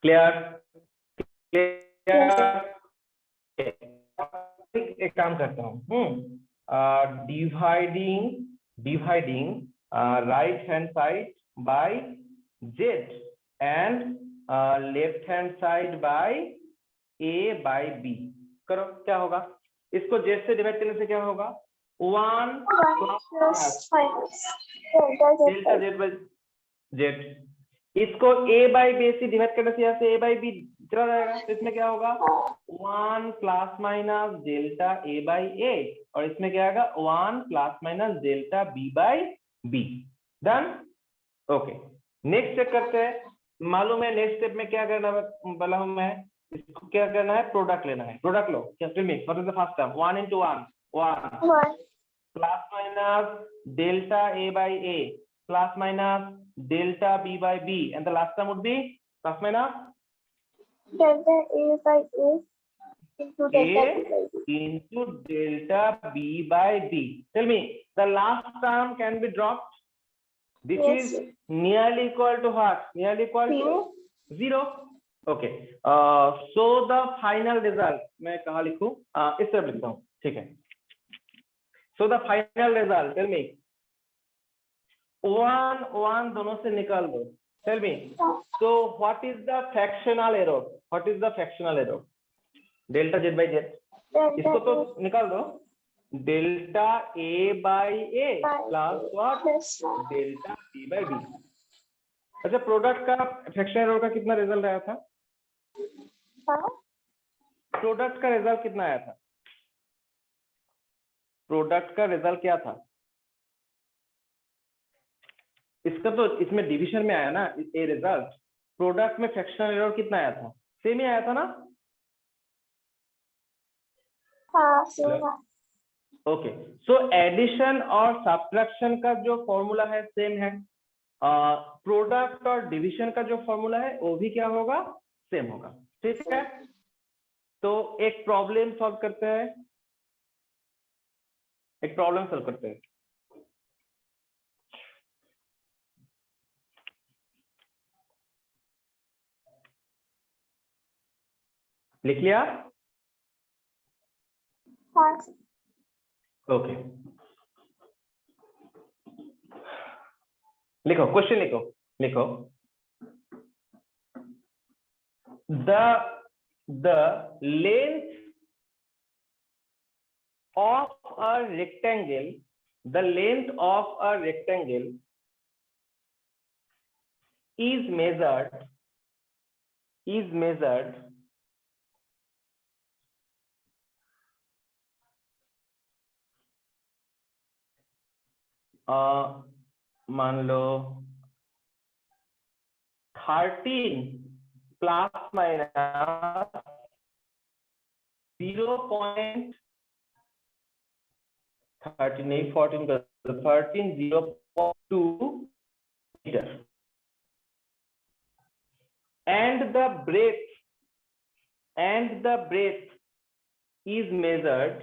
Speaker 1: क्लियर? एक काम करता हूँ, dividing right hand side by z and left hand side by a by b करो, क्या होगा? इसको जेड से डिवाइड करने से क्या होगा? 1 plus delta z by z. इसको ए बाई बी से डिवाइड करने से यहाँ से ए बाई बी चला जाएगा, तो इसमें क्या होगा? 1 plus minus delta A by A, और इसमें क्या आएगा? 1 plus minus delta B by B. Done? Okay, next check करते हैं। मालूम है नेक्स्ट स्टेप में क्या करना बोला हूं मैं, इसको क्या करना है, प्रोडक्ट लेना है। प्रोडक्ट लो, क्या what is the first term, 1 into 1 1
Speaker 2: 1
Speaker 1: plus minus delta a by a plus minus delta b by b and the last term would be plus minus
Speaker 2: delta A by A into delta B by B.
Speaker 1: into delta b by b. Tell me, the last term can be dropped. This
Speaker 2: Yes,
Speaker 1: is
Speaker 2: sir.
Speaker 1: nearly equal to what? Nearly equal to 0. Okay. So the final result मैं कहाँ लिखूं? इस तरफ लिखता हूँ, ठीक है। So the final result, tell me. 1 1 दोनों से निकाल दो। Tell me. So what is the fractional error? What is the fractional error? Delta z by z. इसको तो निकाल दो। Delta a by a plus what, delta b by b। अच्छा, product का फ्रैक्शनल एरर का कितना रिजल्ट आया था? प्रोडक्ट का रिजल्ट कितना आया था? प्रोडक्ट का रिजल्ट क्या था? इसका तो इसमें डिवीजन में आया ना ए रिजल्ट। प्रोडक्ट में फ्रैक्शनल एरर कितना आया था? सेम ही आया था ना?
Speaker 2: हाँ, सेम।
Speaker 1: ओके, सो एडिशन और सब्ट्रैक्शन का जो फॉर्मूला है सेम है। प्रोडक्ट और डिवीजन का जो फॉर्मूला है वो भी क्या होगा? सेम होगा, ठीक है। तो एक प्रॉब्लम सॉल्व करते हैं, एक प्रॉब्लम सॉल्व करते हैं। लिख लिया?
Speaker 2: हाँ।
Speaker 1: ओके, लिखो, क्वेश्चन लिखो, लिखो। The length of a rectangle, the length of a rectangle is measured मान लो 13 प्लस माइनस 0.13 नहीं 14 कर 13 0.2 meter and the breadth is measured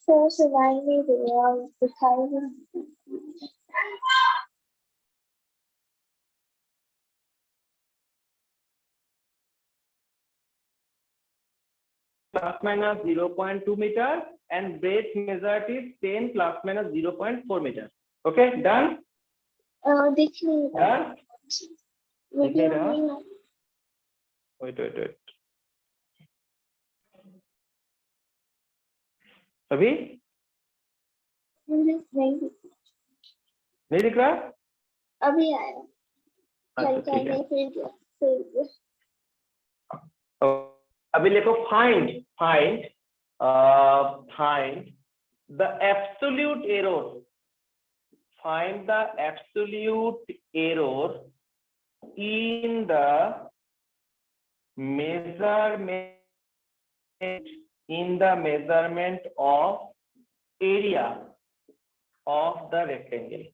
Speaker 2: sir सुनाई नहीं दे रहा, दिखाई नहीं।
Speaker 1: plus minus 0.2 meter and breadth measured is 10 plus minus 0.4 meter. Okay, done?
Speaker 2: दिख नहीं रहा।
Speaker 1: Done?
Speaker 2: वीडियो नहीं है।
Speaker 1: Wait. अभी नहीं दिख रहा?
Speaker 2: अभी आया।
Speaker 1: अच्छा, ठीक है।
Speaker 2: फिर
Speaker 1: अभी लिखो find the absolute error. Find the absolute error in the measurement of area of the rectangle.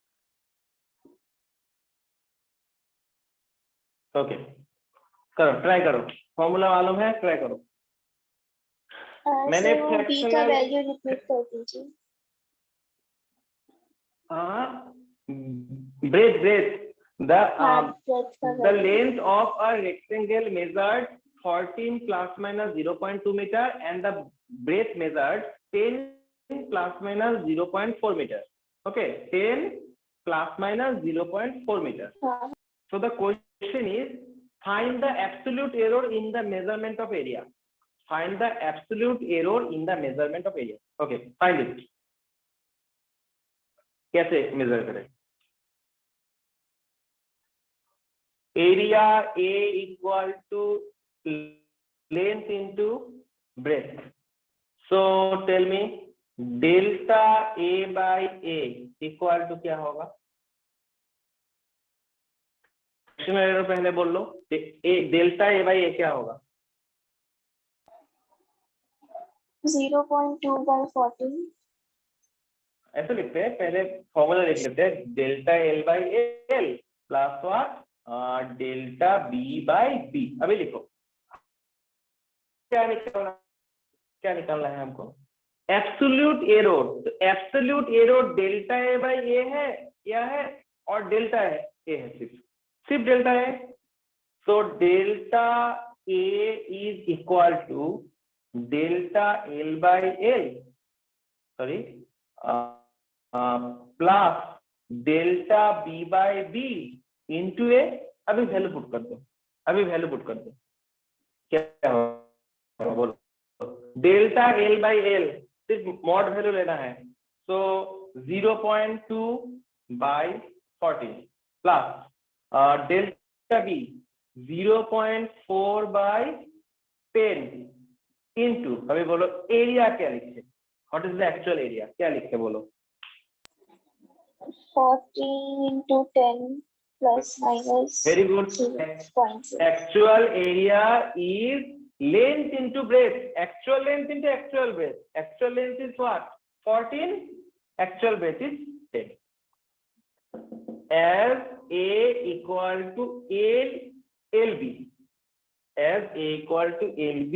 Speaker 1: Okay, करो, ट्राई करो। फॉर्मूला मालूम है? ट्राई करो। मैंने
Speaker 2: बी का वैल्यू रिपीट कर दीजिए।
Speaker 1: breadth the length of a rectangle measured 14 plus minus 0.2 meter and the breadth measured 10 plus minus 0.4 meter. Okay, 10 plus minus 0.4 meter. So the question is find the absolute error in the measurement of area. Find the absolute error in the measurement of area. Okay, find it. कैसे measure करें? Area A equal to length into breadth. So tell me delta A by a equal to क्या होगा? पहले बोल लो, delta A by ए क्या होगा?
Speaker 2: 0.2 by 14.
Speaker 1: ऐसे लिखते हैं, पहले फॉर्मूला लिख लेते हैं, delta L by L plus what delta B by B. अभी लिखो क्या निकालना है हमको? Absolute error. तो absolute error delta A by A है या है, और डेल्टा ए है, सिर्फ डेल्टा है। So delta A is equal to delta L by L, sorry plus delta B by B into A. अभी वैल्यू पुट कर दो, क्या होगा बोलो? डेल्टा एल बाई एल सिर्फ मॉड वैल्यू लेना है, so 0.2 by 14 plus delta B 0.4 by 10 into, अभी बोलो एरिया क्या लिखे? What is the actual area? क्या लिखे बोलो?
Speaker 2: 14 into 10 plus minus.
Speaker 1: Very good.
Speaker 2: 0.6.
Speaker 1: Actual area is length into breadth. Actual length into actual breadth. Actual length is what? 14. Actual breadth is 10. As A equal to LB. As A equal to LB,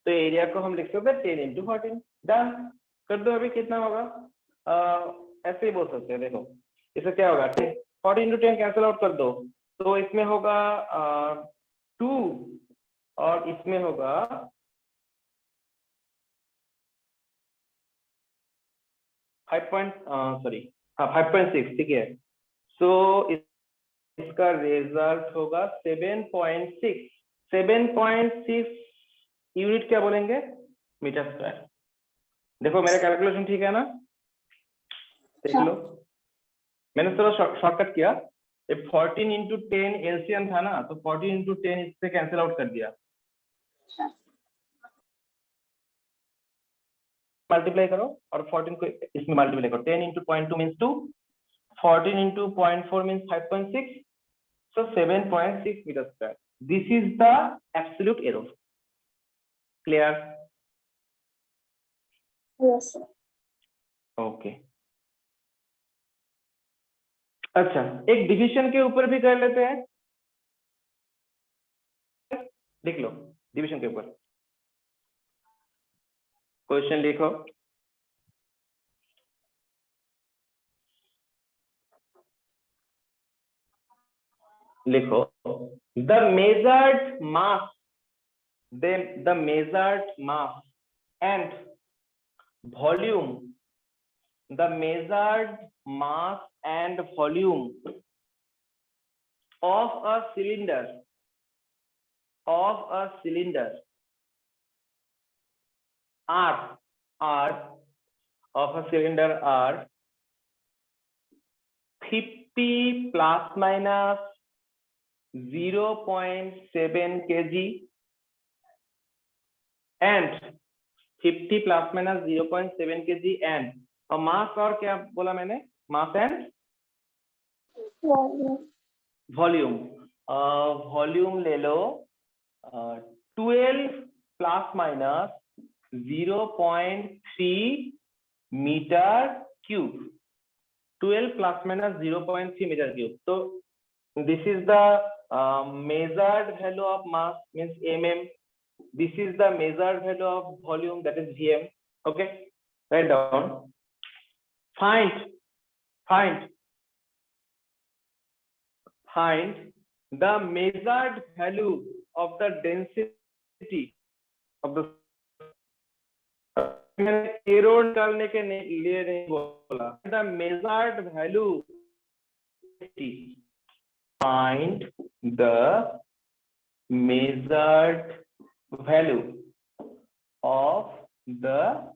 Speaker 1: तो area को हम लिख सकते हैं 10 into 14. Done कर दो। अभी कितना होगा? ऐसे ही बोल सकते हैं, देखो इससे क्या होगा? 14 into 10 कैंसिल आउट कर दो, तो इसमें होगा 2 और इसमें होगा 5.6, ठीक है। सो इसका रिजल्ट होगा 7.6। 7.6 यूनिट क्या बोलेंगे? Metre square. देखो मेरा कैलकुलेशन ठीक है ना? देख लो, मैंने थोड़ा शॉर्टकट किया। 14 into 10 एलसीएम था ना, तो 14 into 10 इससे कैंसिल आउट कर दिया। मल्टीप्लाई करो और 14 को इसमें मल्टीप्लाई करो। 10 into 0.2 means 2, 14 into 0.4 means 5.6, so 7.6 meter square. This is the absolute error. Clear?
Speaker 2: Yes, sir.
Speaker 1: Okay. अच्छा, एक डिवीजन के ऊपर भी कर लेते हैं। लिख लो डिवीजन के ऊपर क्वेश्चन लिखो। लिखो the measured mass and volume, the measured mass and volume of a cylinder are 50 plus minus 0.7 kg and 50 plus minus 0.7 kg and और मास और क्या बोला मैंने? Mass and volume. वॉल्यूम ले लो 12 plus minus 0.3 metre cube. 12 plus minus 0.3 metre cube. तो this is the measured value of mass, means mm. This is the measured value of volume, that is vm. Okay, write down. Find the measured value of the density of the arrowed निकालने के लिए नहीं बोला, the measured value, find the measured value of the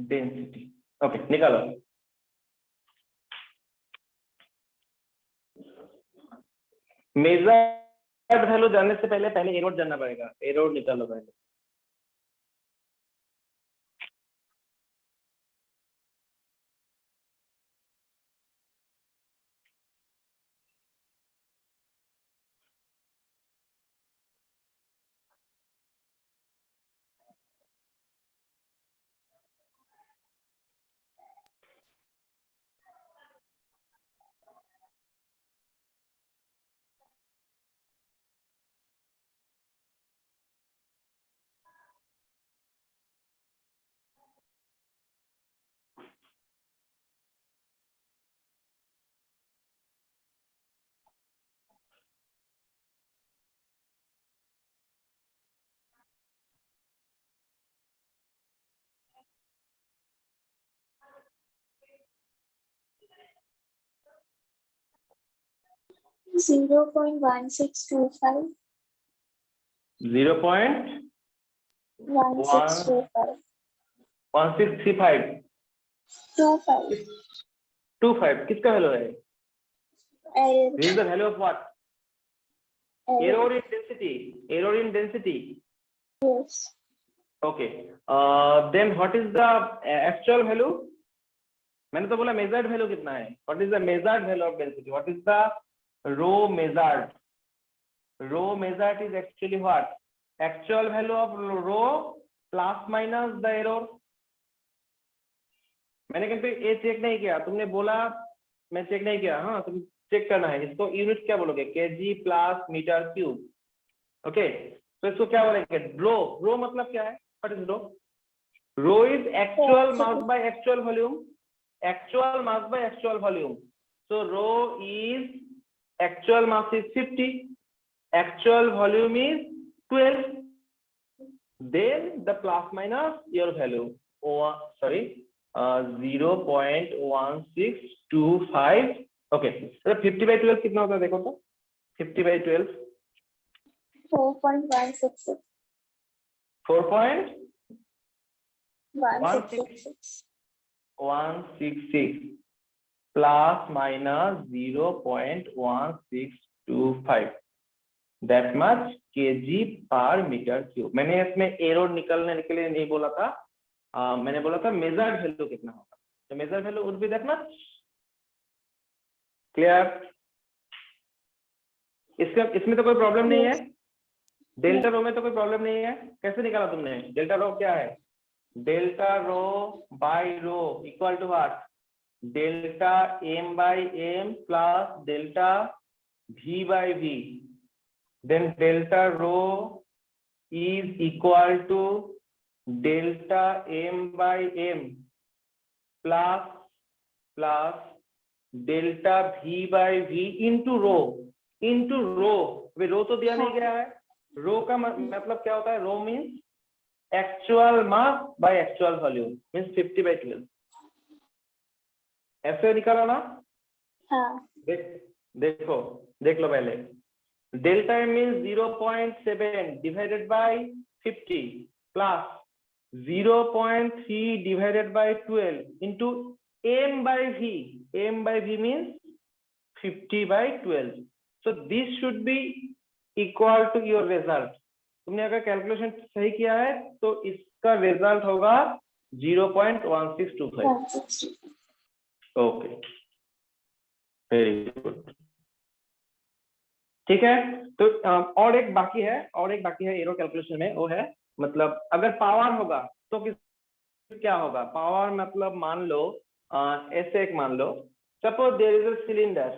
Speaker 1: density. Okay, निकालो। Measured value जानने से पहले arrowed जानना पड़ेगा। एरोड निकालो पहले।
Speaker 2: 0.1625.
Speaker 1: 0.1635
Speaker 2: 25.
Speaker 1: 25 किसका वैल्यू है?
Speaker 2: Error.
Speaker 1: This is the value of what?
Speaker 2: Error.
Speaker 1: Error in density. Error in density.
Speaker 2: Yes.
Speaker 1: Okay. Then what is the actual value? मैंने तो बोला measured value कितना है? What is the measured value of density? What is the rho measured? Rho measured is actually what? Actual value of rho plus minus the error. मैंने कहीं पे ये check नहीं किया, तुमने बोला मैं चेक नहीं किया। हाँ, तुम चेक करना है। इसको यूनिट क्या बोलोगे? KG plus metre cube. Okay, तो इसको क्या बोलेंगे? रो। रो मतलब क्या है? What is rho? Rho is actual mass by actual volume. Actual mass by actual volume. So rho is actual mass is 50, actual volume is 12, then the plus minus your value, sorry, 0.1625. okay, so 50 by 12 कितना होता है? देखो तो 50 by 12
Speaker 2: 4.166.
Speaker 1: 4.166 plus minus 0.1625, that much kg per meter cube. मैंने इसमें arrow निकलने के लिए नहीं बोला था, मैंने बोला था मेजर्ड वैल्यू कितना होगा। तो measured value would B that much. Clear? इसमें तो कोई प्रॉब्लम नहीं है। डेल्टा रो में तो कोई प्रॉब्लम नहीं है। कैसे निकाला तुमने? डेल्टा रो क्या है? Delta rho by rho equal to what? Delta M by M plus delta V by V. Then delta rho is equal to delta M by M plus delta V by V into rho. Into rho, rho तो दिया नहीं गया है। रो का मतलब क्या होता है? Rho means actual mass by actual volume, means 50 by 12। ऐसे निकाला ना?
Speaker 2: हाँ।
Speaker 1: देख लो पहले। Delta m means 0.7 divided by 50 plus 0.3 divided by 12 into m by v. m by v means 50 by 12. So this should be equal to your result. तुमने अगर calculation सही किया है तो इसका रिजल्ट होगा 0.1625। Okay, very good. ठीक है, तो और एक बाकी है एरो कैलकुलेशन में। वो है मतलब अगर पावर होगा तो क्या होगा? पावर मतलब मान लो ऐसे एक मान लो, suppose there is a cylinder,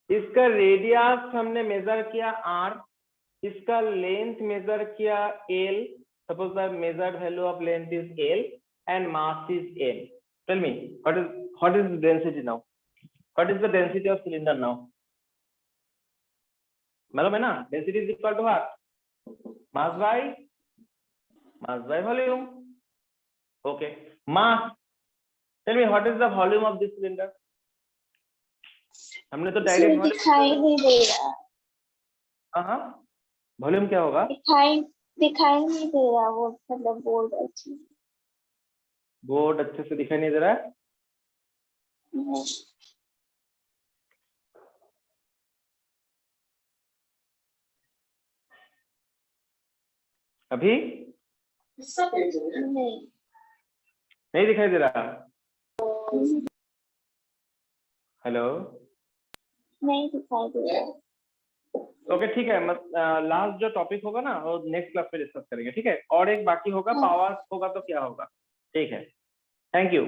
Speaker 1: इसका रेडियस हमने मेजर किया r, इसका लेंथ मेजर किया l, suppose the measured value of length is l and mass is m. Tell me what is the density now? What is the density of cylinder now? मालूम है ना? Density is equal to what? Mass by volume. Okay, mass. Tell me what is the volume of this cylinder? हमने तो direct volume
Speaker 2: दिखाई नहीं दे रहा।
Speaker 1: हाँ, volume क्या होगा?
Speaker 2: दिखाई नहीं दे रहा वो, मतलब
Speaker 1: बोर्ड अच्छे से दिखाई नहीं दे रहा है। अभी नहीं दिखाई दे रहा। हेलो,
Speaker 2: नहीं दिखाई दे रहा।
Speaker 1: ओके, ठीक है। लास्ट जो टॉपिक होगा ना वो नेक्स्ट क्लास में डिस्कस करेंगे। ठीक है, और एक बाकी होगा, पावर होगा तो क्या होगा। ठीक है, थैंक यू।